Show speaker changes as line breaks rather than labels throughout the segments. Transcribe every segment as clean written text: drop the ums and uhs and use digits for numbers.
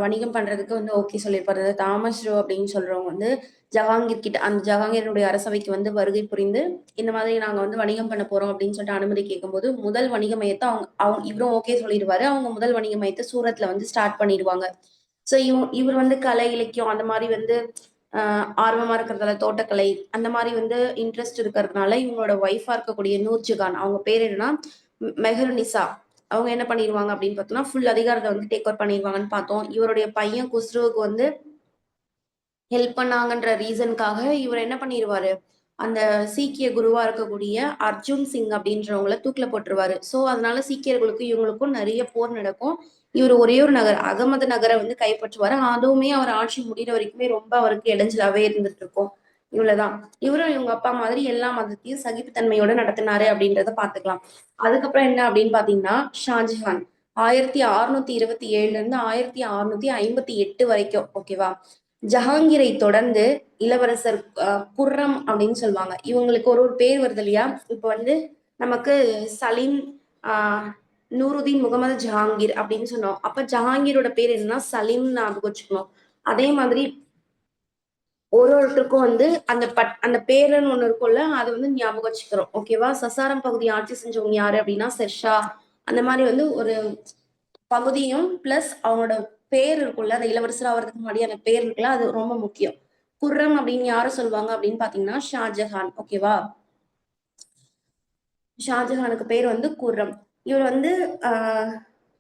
வணிகம் பண்றதுக்கு வந்து ஓகே சொல்லியிருப்பாரு. தாமஸ் ரோ அப்படின்னு சொல்றவங்க வந்து ஜஹாங்கீர் கிட்ட அந்த ஜஹாங்கீருடைய அரசவைக்கு வந்து வருகை புரிந்து, இந்த மாதிரி நாங்க வந்து வணிகம் பண்ண போறோம் அப்படின்னு சொல்லிட்டு அனுமதி கேட்கும்போது, முதல் வணிக மையத்த அவங்க அவங்க இவரும் ஓகே சொல்லிருவாரு. அவங்க முதல் வணிக மையத்த சூரத்ல வந்து ஸ்டார்ட் பண்ணிடுவாங்க. ஸோ இவர் வந்து கலை, இலக்கியம் அந்த மாரி வந்து ஆர்வமா இருக்கிறதால தோட்டக்கலை அந்த மாரி வந்து இன்ட்ரெஸ்ட் இருக்கிறதுனால, இவங்களோட ஒய்ஃபா இருக்கக்கூடிய நூர்ஜஹான் அவங்க பேர் என்னன்னா மெஹருநிசா. அவங்க என்ன பண்ணிருவாங்க அப்படின்னு பார்த்தோம்னா, ஃபுல் அதிகாரத்த வந்து டேக் ஓவர் பண்ணிருவாங்கன்னு பார்த்தோம். இவருடைய பையன் குஸ்ருவுக்கு வந்து ஹெல்ப் பண்ணாங்கன்ற ரீசனுக்காக இவர் என்ன பண்ணிருவாரு, அந்த சீக்கிய குருவா இருக்கக்கூடிய அர்ஜுன் சிங் அப்படின்றவங்கள தூக்குல போட்டுருவாரு. ஸோ அதனால சீக்கியர்களுக்கும் இவங்களுக்கும் நெறைய போர் நடக்கும். இவர் ஒரே ஒரு நகர் அகமது நகர வந்து கைப்பற்றுவாரு. அதுவுமே அவர் ஆட்சி முடியிற வரைக்குமே ரொம்ப அவருக்கு இடைஞ்சலாவே இருந்துட்டு இருக்கும். இவ்வளவுதான். இவரும் இவங்க அப்பா மாதிரி எல்லா மதத்தையும் சகிப்புத்தன்மையோட நடத்தினாரு அப்படின்றத பாத்துக்கலாம். அதுக்கப்புறம் என்ன அப்படின்னு பாத்தீங்கன்னா, ஷாஜஹான் 1627ல இருந்து 1658 வரைக்கும் ஓகேவா. ஜஹாங்கீரை தொடர்ந்து இளவரசர் குர்ரம் அப்படின்னு சொல்லுவாங்க. இவங்களுக்கு ஒரு ஒரு பேர் வருது இல்லையா. இப்ப வந்து நமக்கு சலீம் ஆஹ் நூருதீன் முகமது ஜஹாங்கீர் அப்படின்னு சொன்னோம். அப்ப ஜஹாங்கீரோட பேர் என்னன்னா சலீம் ஞாபகம் வச்சுக்கணும். அதே மாதிரி ஒருத்தருக்கும் வந்து அந்த பேருன்னு ஒண்ணு இருக்கும்ல, அதை வந்து ஞாபகம் வச்சுக்கிறோம். ஓகேவா. சசாரம் பகுதி ஆட்சி செஞ்சவங்க யாரு அப்படின்னா ஷெர்ஷா. அந்த மாதிரி வந்து ஒரு பகுதியும் பிளஸ் அவங்களோட பேர் இருக்குல்ல, அந்த இளவரசர் ஆகிறதுக்கு முன்னாடி அந்த பேர் இருக்குல்ல, அது ரொம்ப முக்கியம். குர்ரம் அப்படின்னு யார சொல்லுவாங்க அப்படின்னு பாத்தீங்கன்னா ஷாஜஹான். ஓகேவா. ஷாஜஹானுக்கு பேர் வந்து குர்ரம். இவர் வந்து ஆஹ்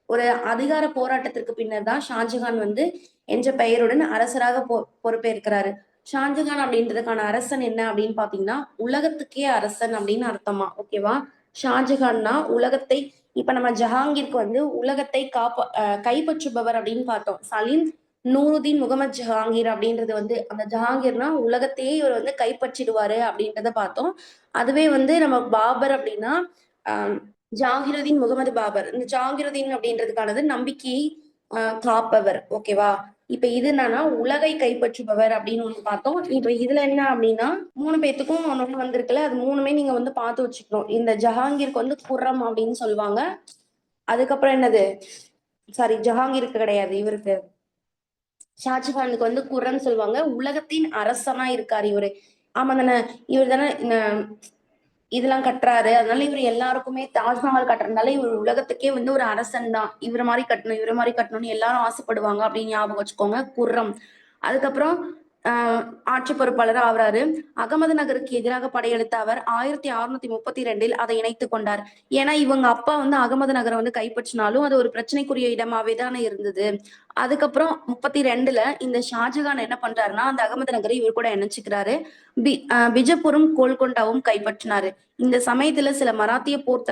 ஒரு அதிகார போராட்டத்திற்கு பின்னர் தான் ஷாஜஹான் வந்து என்ற பெயருடன் அரசராக பொறுப்பேற்கிறாரு. ஷாஜஹான் அப்படின்றதுக்கான அரசன் என்ன அப்படின்னு பாத்தீங்கன்னா உலகத்துக்கே அரசன் அப்படின்னு அர்த்தமா. ஓகேவா. ஷாஜஹான்னா உலகத்தை இப்ப நம்ம ஜஹாங்கீருக்கு வந்து உலகத்தை கைப்பற்றுபவர் அப்படின்னு பார்த்தோம். சலீம் நூருதீன் முகமது ஜஹாங்கீர் அப்படின்றது வந்து அந்த ஜஹாங்கீர்னா உலகத்தையே இவர் வந்து கைப்பற்றிடுவாரு அப்படின்றத பார்த்தோம். அதுவே வந்து நம்ம பாபர் அப்படின்னா ஆஹ் ஜாகிருதீன் முகமது பாபர். இந்த ஜாகிருதீன் அப்படின்றதுக்கானது நம்பிக்கையை காப்பவர். ஓகேவா. இப்ப இது என்னன்னா உலகை கைப்பற்றுபவர் அப்படின்னு ஒண்ணு பார்த்தோம். இப்ப இதுல என்ன அப்படின்னா 3 பேத்துக்கும் ஒண்ணு வந்திருக்குல்ல, அது 3மே நீங்க வந்து பார்த்து வச்சுக்கணும். இந்த ஜஹாங்கீருக்கு வந்து குர்ரம் அப்படின்னு சொல்லுவாங்க. அதுக்கப்புறம் என்னது, சாரி ஜஹாங்கீருக்கு கிடையாது, இவருக்கு ஷாஜஹானுக்கு வந்து குர்ரன்னு சொல்லுவாங்க. உலகத்தின் அரசனா இருக்காரு இவரு. ஆமா தானே. இவர் தானே இதெல்லாம் கட்டுறாரு. அதனால இவர் எல்லாருக்குமே தாஜ்மஹால் கட்டுறதுனால இவர் உலகத்துக்கே வந்து ஒரு அரசன் தான். இவர மாதிரி கட்டணும் இவர மாதிரி கட்டணும்னு எல்லாரும் ஆசைப்படுவாங்க அப்படின்னு ஞாபகம் வச்சுக்கோங்க. குர்ரம். அதுக்கப்புறம் ஆட்சி பொறுப்பாளர் ஆகுறாரு. அகமது நகருக்கு எதிராக படையெடுத்த அவர் 1632 அதை இணைத்துக் கொண்டார். ஏன்னா இவங்க அப்பா வந்து அகமது நகரை வந்து கைப்பற்றினாலும் அது ஒரு பிரச்சனைக்குரிய இடமாவே தானே இருந்தது. அதுக்கப்புறம் 32ல இந்த ஷாஜகான் என்ன பண்றாருன்னா அந்த அகமது நகரை இவர் கூட இணைச்சுக்கிறாரு. பிஜப்பூரும் கோல்கொண்டாவும் கைப்பற்றினாரு. இந்த சமயத்துல சில மராத்திய போர்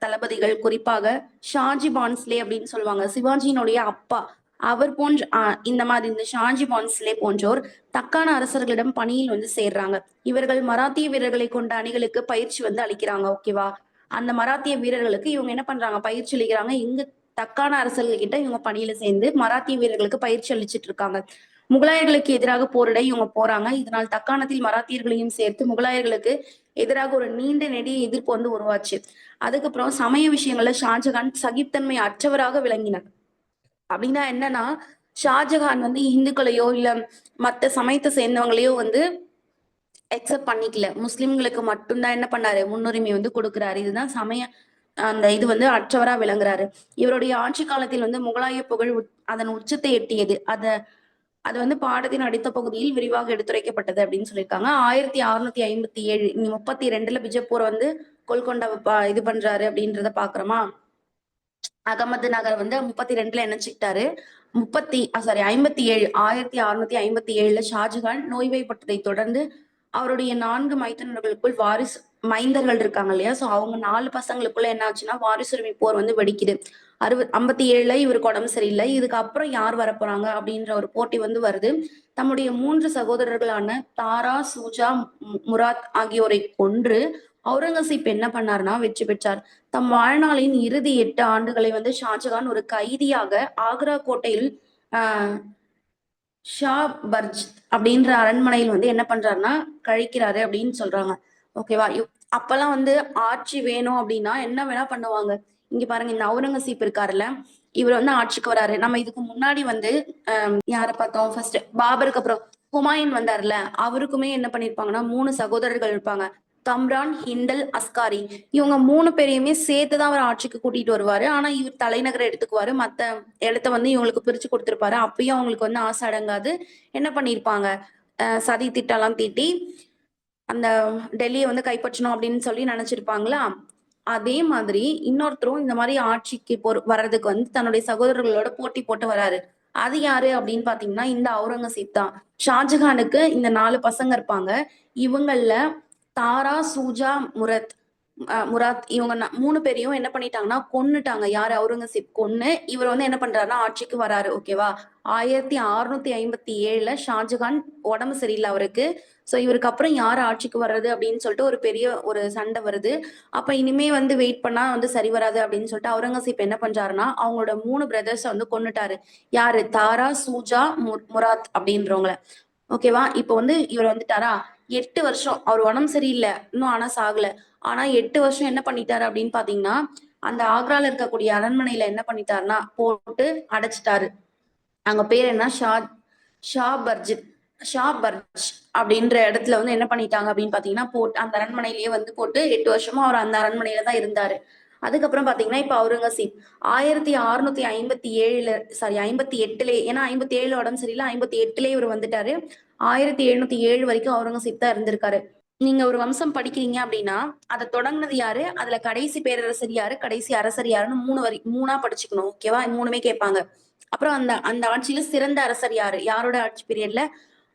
தளபதிகள் குறிப்பாக ஷாஜி பான்ஸ்லே அப்படின்னு சொல்லுவாங்க, சிவாஜியினுடைய அப்பா. அவர் போன்ற இந்த மாதிரி இந்த ஷாஜி பான்ஸ்லே போன்றோர் தக்கான அரசர்களிடம் பணியில் வந்து சேர்றாங்க. இவர்கள் மராத்திய வீரர்களை கொண்ட அணிகளுக்கு பயிற்சி வந்து அளிக்கிறாங்க. ஓகேவா. அந்த மராத்திய வீரர்களுக்கு இவங்க என்ன பண்றாங்க, பயிற்சி அளிக்கிறாங்க. இங்க தக்கான அரசர்கள் கிட்ட இவங்க பணியில சேர்ந்து மராத்திய வீரர்களுக்கு பயிற்சி அளிச்சிட்டு இருக்காங்க. முகலாயர்களுக்கு எதிராக போரிட இவங்க போறாங்க. இதனால் தக்காணத்தில் மராத்தியர்களையும் சேர்த்து முகலாயர்களுக்கு எதிராக ஒரு நீண்ட நெடிய எதிர்ப்பு வந்து உருவாச்சு. அதுக்கப்புறம் சமய விஷயங்கள்ல ஷாஜகான் சகிப்தன்மை அற்றவராக விளங்கினார். அப்படின்னா என்னன்னா ஷாஜகான் வந்து இந்துக்களையோ இல்ல மத்த சமயத்தை சேர்ந்தவங்களையோ வந்து அக்செப்ட் பண்ணிக்கல. முஸ்லிம்களுக்கு மட்டும்தான் என்ன பண்ணாரு, முன்னுரிமை வந்து கொடுக்குறாரு. இதுதான் சமய அந்த இது வந்து அற்றவரா விளங்குறாரு. இவருடைய ஆட்சி காலத்தில் வந்து முகலாய புகழ் அதன் உச்சத்தை எட்டியது. அது வந்து பாடத்தின் அடித்த பகுதியில் விரிவாக எடுத்துரைக்கப்பட்டது அப்படின்னு சொல்லியிருக்காங்க. 1657 32ல பிஜப்பூர் வந்து கோல்கொண்டா இது பண்றாரு அப்படின்றத பாக்குறோமா. அகமது நகர் வந்து 32ல இணைச்சுக்கிட்டாரு. 1657ல ஷாஜகான் நோய்வாய்ப்பட்டதை தொடர்ந்து அவருடைய 4 மைந்தர்களுக்குள் வாரிசு மைந்தர்கள் இருக்காங்க இல்லையா. சோ அவங்க 4 பசங்களுக்குள்ள என்ன ஆச்சுன்னா வாரிசுரிமை போர் வந்து வெடிக்குது. 57ல இவருக்கு உடம்பு சரியில்லை. இதுக்கு அப்புறம் யார் வரப்போறாங்க அப்படின்ற ஒரு போட்டி வந்து வருது. தம்முடைய 3 சகோதரர்களான தாரா, சூஜா, முராத் ஆகியோரை கொன்று அவுரங்கசீப் என்ன பண்ணாருன்னா வெற்றி பெற்றார். தம் வாழ்நாளின் இறுதி 8 ஆண்டுகளை வந்து ஷாஜகான் ஒரு கைதியாக ஆக்ரா கோட்டையில் ஆஹ் ஷா பர்ஜ் அப்படின்ற அரண்மனையில் வந்து என்ன பண்றாருன்னா கழிக்கிறாரு அப்படின்னு சொல்றாங்க. ஓகேவா. அப்பெல்லாம் வந்து ஆட்சி வேணும் அப்படின்னா என்ன வேணா பண்ணுவாங்க. இங்க பாருங்க, இந்த அவுரங்கசீப் இருக்காருல்ல, இவர் வந்து ஆட்சிக்கு வராரு. நம்ம இதுக்கு முன்னாடி வந்து யார பார்த்தோம் ஃபர்ஸ்ட், பாபருக்கு அப்புறம் ஹுமாயூன் வந்தார்ல, அவருக்குமே என்ன பண்ணிருப்பாங்கன்னா 3 சகோதரர்கள் இருப்பாங்க. தம்ரான், ஹிண்டல், அஸ்காரி. இவங்க 3 பேரையுமே சேர்த்து தான் அவர் ஆட்சிக்கு கூட்டிட்டு வருவாரு. ஆனா இவர் தலைநகரை எடுத்துக்குவாரு. மத்த இடத்த வந்து இவங்களுக்கு பிரிச்சு கொடுத்திருப்பாரு. அப்பயும் அவங்களுக்கு வந்து ஆசை அடங்காது. என்ன பண்ணிருப்பாங்க, சதி திட்டம்லாம் தீட்டி அந்த டெல்லியை வந்து கைப்பற்றணும் அப்படின்னு சொல்லி நினைச்சிருப்பாங்களா. அதே மாதிரி இன்னொருத்தரும் இந்த மாதிரி ஆட்சிக்கு வர்றதுக்கு வந்து தன்னுடைய சகோதரர்களோட போட்டி போட்டு வராரு. அது யாரு அப்படின்னு பாத்தீங்கன்னா இந்த அவுரங்கசீப் தான். ஷாஜஹானுக்கு இந்த 4 பசங்க இருப்பாங்க. இவங்கள தாரா, சூஜா, முராத் இவங்க 3 பேரையும் என்ன பண்ணிட்டாங்கன்னா கொன்னுட்டாங்க. யாரு, அவுரங்கசீப் கொன்னு இவர் வந்து என்ன பண்றாருன்னா ஆட்சிக்கு வராரு. ஓகேவா. 1657ல ஷாஜகான் உடம்பு சரியில்லை அவருக்கு. சோ இவருக்கு அப்புறம் யார் ஆட்சிக்கு வர்றது அப்படின்னு சொல்லிட்டு ஒரு பெரிய ஒரு சண்டை வருது. அப்ப இனிமே வந்து வெயிட் பண்ணா வந்து சரி வராது அப்படின்னு சொல்லிட்டு அவுரங்கசீப் என்ன பண்றாருன்னா அவங்களோட 3 பிரதர்ஸை வந்து கொன்னுட்டாரு. யாரு, தாரா, சூஜா, முராத் அப்படின்றவங்கள. ஓகேவா. இப்ப வந்து இவர் வந்துட்டாரா, 8 வருஷம் அவர் உடம்பு சரியில்லை இன்னும், ஆனா சாகல. ஆனா 8 வருஷம் என்ன பண்ணிட்டாரு அப்படின்னு பாத்தீங்கன்னா அந்த ஆக்ரால இருக்கக்கூடிய அரண்மனையில என்ன பண்ணிட்டாருன்னா போட்டு அடைச்சிட்டாரு. அங்க பேர் என்ன, ஷா பர்ஜித் ஷா பர்ஜ் அப்படின்ற இடத்துல வந்து என்ன பண்ணிட்டாங்க அப்படின்னு பாத்தீங்கன்னா போட்டு அந்த அரண்மனையிலேயே வந்து போட்டு 8 வருஷமா அவர் அந்த அரண்மனையில தான் இருந்தாரு. அதுக்கப்புறம் பாத்தீங்கன்னா இப்ப அவுரங்கசீப் 1657 சாரி 58லே, ஏன்னா 57 உடம்பு சரியில்லை, 58லே இவர் வந்துட்டாரு. 1707 வரைக்கும் அவுரங்கசீப் தான் இருந்திருக்காரு. நீங்க ஒரு வம்சம் படிக்கிறீங்க அப்படின்னா அதை தொடங்குனது யாரு, அதுல கடைசி பேரரசர் யாரு, கடைசி அரசர் யாருன்னு 3 படிச்சுக்கணும். ஓகேவா. 3மே கேட்பாங்க. அப்புறம் அந்த அந்த ஆட்சியில சிறந்த அரசர் யாரு, யாரோட ஆட்சி பீரியட்ல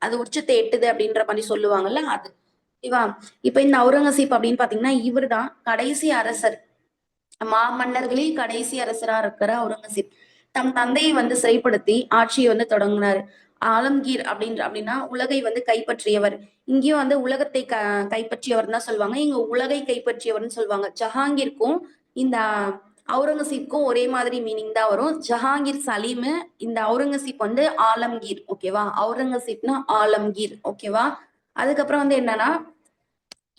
அது உச்சத்தை எட்டுது அப்படின்ற மாதிரி சொல்லுவாங்கல்ல அது. ஓகேவா. இப்ப இந்த அவுரங்கசீப் அப்படின்னு பாத்தீங்கன்னா இவர் தான் கடைசி அரசர். மாமன்னர்களில் கடைசி அரசரா இருக்கிற அவுரங்கசீப் தம் தந்தையை வந்து சிறைப்படுத்தி ஆட்சியை வந்து தொடங்கினாரு. ஆலம்கீர் அப்படின்னா உலகை வந்து கைப்பற்றியவர். இங்கேயும் வந்து உலகத்தை கைப்பற்றியவர் தான் சொல்லுவாங்க, இங்க உலகை கைப்பற்றியவர்னு சொல்லுவாங்க. ஜஹாங்கீருக்கும் இந்த அவுரங்கசீப்க்கும் ஒரே மாதிரி மீனிங் தான் வரும். ஜஹாங்கீர் சலீமு, இந்த அவுரங்கசீப் வந்து ஆலம்கீர். ஓகேவா. அவுரங்கசீப்னா ஆலம்கீர். ஓகேவா. அதுக்கப்புறம் வந்து என்னன்னா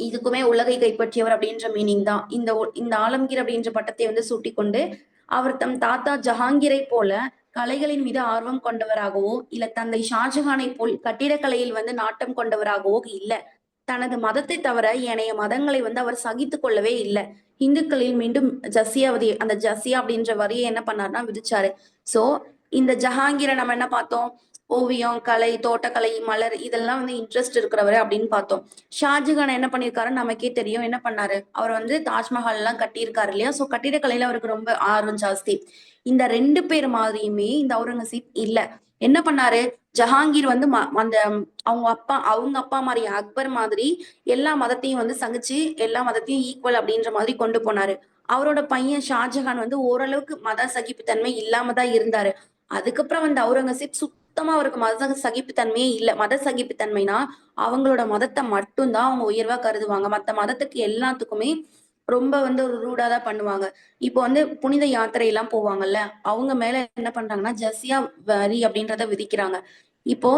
இதுக்குமே உலகை கைப்பற்றியவர் அப்படின்ற மீனிங் தான். இந்த ஆலம்கீர் அப்படின்ற பட்டத்தை வந்து சூட்டிக்கொண்டு அவர் தம் தாத்தா ஜஹாங்கீரை போல கலைகளின் மீது ஆர்வம் கொண்டவராகவோ இல்ல தந்தை ஷாஜஹானை போல் கட்டிடக்கலையில் வந்து நாட்டம் கொண்டவராகவோ இல்ல. தனது மதத்தை தவிர ஏனைய மதங்களை வந்து அவர் சகித்து கொள்ளவே இல்லை. இந்துக்களில் மீண்டும் அந்த ஜசியா அப்படின்ற வரியை என்ன பண்ணாருன்னா விதிச்சாரு. சோ இந்த ஜஹாங்கீரை நம்ம என்ன பார்த்தோம், ஓவியம், கலை, தோட்டக்கலை, மலர் இதெல்லாம் வந்து இன்ட்ரெஸ்ட் இருக்கிறவரு அப்படின்னு பார்த்தோம். ஷாஜகான் என்ன பண்ணிருக்காரு நமக்கே தெரியும். என்ன பண்ணாரு, அவர் வந்து தாஜ்மஹால் எல்லாம் கட்டியிருக்காரு இல்லையா. சோ கட்டிடக்கலையில அவருக்கு ரொம்ப ஆர்வம் ஜாஸ்தி. இந்த 2 பேர் மாதிரியுமே இந்த அவுரங்கசீப் இல்ல. என்ன பண்ணாரு, ஜஹாங்கீர் வந்து அந்த அவங்க அப்பா மாதிரி அக்பர் மாதிரி எல்லா மதத்தையும் வந்து சகிச்சு எல்லா மதத்தையும் ஈக்குவல் அப்படின்ற மாதிரி கொண்டு போனாரு. அவரோட பையன் ஷாஜஹான் வந்து ஓரளவுக்கு மத சகிப்புத்தன்மை இல்லாம தான் இருந்தாரு. அதுக்கப்புறம் வந்து அவுரங்கசீப் சுத்தமா அவருக்கு மத சகிப்புத்தன்மையே இல்ல. மத சகிப்புத்தன்மைனா அவங்களோட மதத்தை மட்டும்தான் அவங்க உயர்வா கருதுவாங்க. மத்த மதத்துக்கு எல்லாத்துக்குமே ரொம்ப வந்து ஒரு ரூடா தான் பண்ணுவாங்க. இப்போ வந்து புனித யாத்திரை எல்லாம் போவாங்கல்ல, அவங்க மேல என்ன பண்றாங்கன்னா ஜசியா வரி அப்படின்றத விதிக்கிறாங்க. இப்போ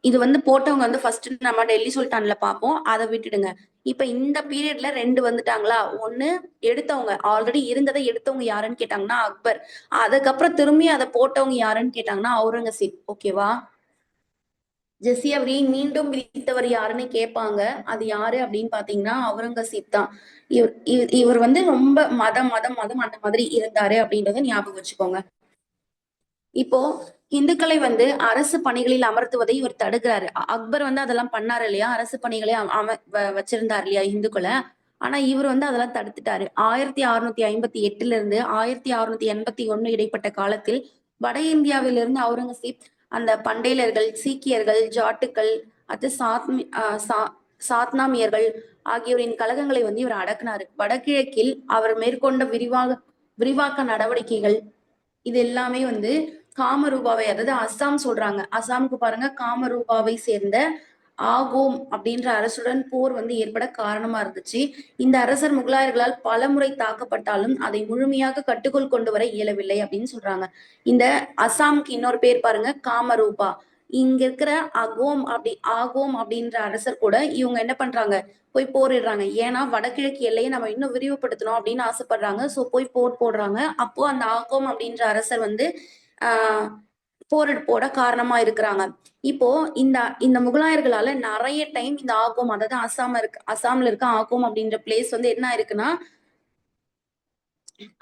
இது வந்து போட்டவங்க வந்து ஃபர்ஸ்ட் நம்ம டெல்லி சுல்தான்ல பார்ப்போம், அதை விட்டுடுங்க. இப்ப இந்த பீரியட்ல 2 வந்துட்டாங்களா. ஒண்ணு எடுத்தவங்க, ஆல்ரெடி இருந்ததை எடுத்தவங்க யாருன்னு கேட்டாங்கன்னா அக்பர். அதுக்கப்புறம் திரும்பி அதை போட்டவங்க யாருன்னு கேட்டாங்கன்னா அவுரங்கசீப். ஓகேவா. ஜெசியா வரி மீண்டும் விதித்தவர் யாருன்னு கேட்பாங்க. அது யாரு அப்படின்னு பாத்தீங்கன்னா அவுரங்கசீப் தான். இவர் வந்து ரொம்ப மதம் மதம் மதம் அந்த மாதிரி இருந்தாரு அப்படின்றத ஞாபகம் வச்சுக்கோங்க. இப்போ இந்துக்களை வந்து அரசு பணிகளில் அமர்த்துவதை இவர் தடுக்கிறாரு. அக்பர் வந்து அதெல்லாம் பண்ணாரு இல்லையா, அரசு பணிகளை வச்சிருந்தாரு இல்லையா இந்துக்களை. ஆனா இவர் வந்து அதெல்லாம் தடுத்துட்டாரு. 1658ல இருந்து 1681 இடைப்பட்ட காலத்தில் வட இந்தியாவிலிருந்து அவுரங்கசீப் அந்த பண்டேலர்கள், சீக்கியர்கள், ஜாட்டுக்கள், அது சாத்னாமியர்கள் ஆகியோரின் கழகங்களை வந்து இவர் அடக்குனாரு. வடகிழக்கில் அவர் மேற்கொண்ட விரிவாக்க நடவடிக்கைகள் இது எல்லாமே வந்து காமரூபாவை, அதாவது அஸ்ஸாம் சொல்றாங்க. அஸ்ஸாமுக்கு பாருங்க, காமரூபாவை சேர்ந்த ஆகோம் அப்படின்ற அரசுடன் போர் வந்து ஏற்பட காரணமா இருந்துச்சு. இந்த அரசர் முகலாயர்களால் பலமுறை தாக்கப்பட்டாலும் அதை முழுமையாக கட்டுக்குள் கொண்டு வர இயலவில்லை அப்படின்னு சொல்றாங்க. இந்த அஸ்ஸாமுக்கு இன்னொரு பேர் பாருங்க, காமரூபா. இங்க இருக்கிற ஆகோம் அப்படின்ற அரசர் கூட இவங்க என்ன பண்றாங்க, போய் போரிடுறாங்க. ஏன்னா வடகிழக்கு எல்லையை நம்ம இன்னும் விரிவுபடுத்தணும் அப்படின்னு ஆசைப்படுறாங்க. சோ போய் போர் போடுறாங்க. அப்போ அந்த ஆகோம் அப்படின்ற அரசர் வந்து ஆஹ் போட காரணமா இருக்கிறாங்க. இப்போ இந்த இந்த முகலாயர்களால நிறைய டைம் இந்த ஆகோம், அதாவது அசாம்ல இருக்க ஆகோம் அப்படின்ற பிளேஸ் வந்து என்ன இருக்குன்னா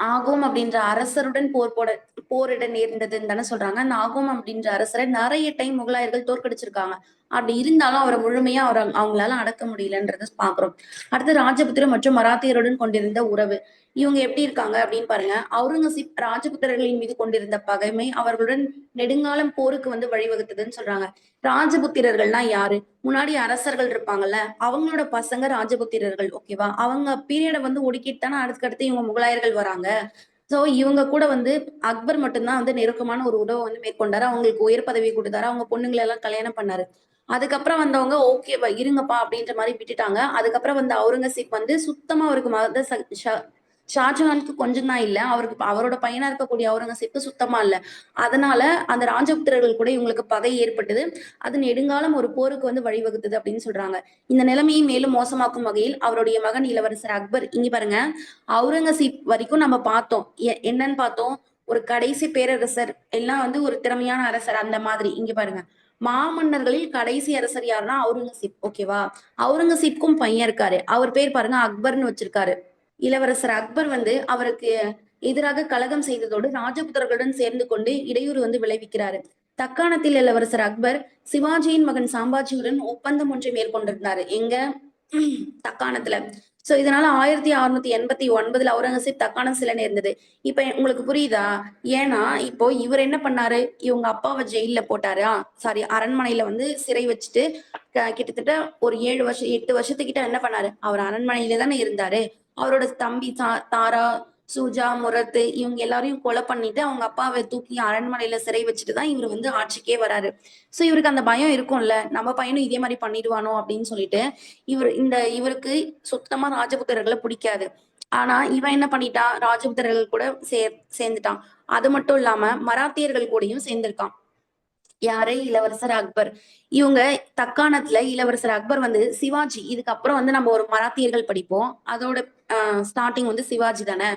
ஆகோம் அப்படின்ற அரசருடன் போரிட நேர்ந்ததுன்னு தானே சொல்றாங்க. அந்த ஆகோம் அப்படின்ற அரசரை நிறைய டைம் முகலாயர்கள் தோற்கடிச்சிருக்காங்க. அப்படி இருந்தாலும் அவரை முழுமையா அவங்களால அடக்க முடியலன்றத பாக்குறோம். அடுத்து ராஜபுத்திர மற்றும் மராத்தியருடன் கொண்டிருந்த உறவு. இவங்க எப்படி இருக்காங்க அப்படின்னு பாருங்க. அவுரங்கசீப் ராஜபுத்திரர்களின் மீது கொண்டிருந்த பகைமை அவர்களுடன் நெடுங்காலம் போருக்கு வந்து வழிவகுத்ததுன்னு சொல்றாங்க. ராஜபுத்திரர்கள்னா யாரு? முன்னாடி அரசர்கள் இருப்பாங்கல்ல, அவங்களோட பசங்க ராஜபுத்திரர்கள். ஓகேவா? அவங்க பீரியட வந்து ஒடுக்கிட்டு தானே அடுத்தடுத்து இவங்க முகலாயர்கள் வராங்க. சோ இவங்க கூட வந்து அக்பர் மட்டும்தான் வந்து நெருக்கமான ஒரு உறவை வந்து மேற்கொண்டாரு. அவங்களுக்கு உயர் பதவி கொடுத்தாரு. அவங்க பொண்ணுங்களை எல்லாம் கல்யாணம் பண்ணாரு. அதுக்கப்புறம் வந்தவங்க ஓகேவா இருங்கப்பா அப்படின்ற மாதிரி விட்டுட்டாங்க. அதுக்கப்புறம் வந்து அவுரங்கசீப் வந்து சுத்தமா அவருக்கு ஷாஜகானுக்கு கொஞ்சம் தான் இல்ல, அவருக்கு அவரோட பையனா இருக்கக்கூடிய அவுரங்கசீப்க்கு சுத்தமா இல்ல. அதனால அந்த ராஜபுத்திரர்கள் கூட இவங்களுக்கு பகை ஏற்பட்டது. அது நெடுங்காலம் ஒரு போருக்கு வந்து வழிவகுத்தது அப்படின்னு சொல்றாங்க. இந்த நிலைமையை மேலும் மோசமாக்கும் வகையில் அவருடைய மகன் இளவரசர் அக்பர், இங்க பாருங்க, அவுரங்கசீப் வரைக்கும் நம்ம பார்த்தோம். என்னன்னு பார்த்தோம்? ஒரு கடைசி பேரரசர், எல்லாம் வந்து ஒரு திறமையான அரசர் அந்த மாதிரி. இங்க பாருங்க, மாமன்னர்களில் கடைசி அரசர் யாருன்னா அவுரங்கசீப். ஓகேவா? அவுரங்கசீப்க்கும் பையன் இருக்காரு. அவர் பேர் பாருங்க அக்பர்னு வச்சிருக்காரு. இளவரசர் அக்பர் வந்து அவருக்கு எதிராக கலகம் செய்ததோடு ராஜபுத்திரர்களுடன் சேர்ந்து கொண்டு இடையூறு வந்து விளைவிக்கிறாரு. தக்காணத்தில் இளவரசர் அக்பர் சிவாஜியின் மகன் சாம்பாஜியுடன் ஒப்பந்தம் ஒன்றை மேற்கொண்டிருந்தாரு. எங்க? தக்காணத்துல. சோ இதனால 1689 அவுரங்கசீப் தக்காணம் சில நேர்ந்தது. இப்ப உங்களுக்கு புரியுதா? ஏன்னா இப்போ இவர் என்ன பண்ணாரு? இவங்க அப்பாவை ஜெயில போட்டாரா, சாரி அரண்மனையில வந்து சிறை வச்சுட்டு கிட்டத்தட்ட ஒரு 7 வருஷம் 8 வருஷத்துக்கிட்ட என்ன பண்ணாரு? அவர் அரண்மனையில தானே இருந்தாரு. அவரோட தம்பி தாரா, சுஜா, முரத்து இவங்க எல்லாரையும் கொலை பண்ணிட்டு அவங்க அப்பாவை தூக்கி அரண்மனையில சிறை வச்சுட்டுதான் இவர் வந்து ஆட்சிக்கே வராரு. சோ இவருக்கு அந்த பயம் இருக்கும்ல, நம்ம பையனும் இதே மாதிரி பண்ணிடுவானோ அப்படின்னு சொல்லிட்டு இவருக்கு சுத்தமா ராஜபுத்திரர்களை பிடிக்காது. ஆனா இவன் என்ன பண்ணிட்டான்? ராஜபுத்திரர்கள் கூட சேர்ந்துட்டான். அது மட்டும் இல்லாம மராத்தியர்கள் கூடயும் சேர்ந்திருக்கான். யாரு? இளவரசர் அக்பர். இவங்க தக்காணத்துல இளவரசர் அக்பர் வந்து சிவாஜி, இதுக்கப்புறம் வந்து நம்ம ஒரு மராத்தியர்கள் படிப்போம். அதோட ஸ்டார்டிங் வந்து சிவாஜி தானே.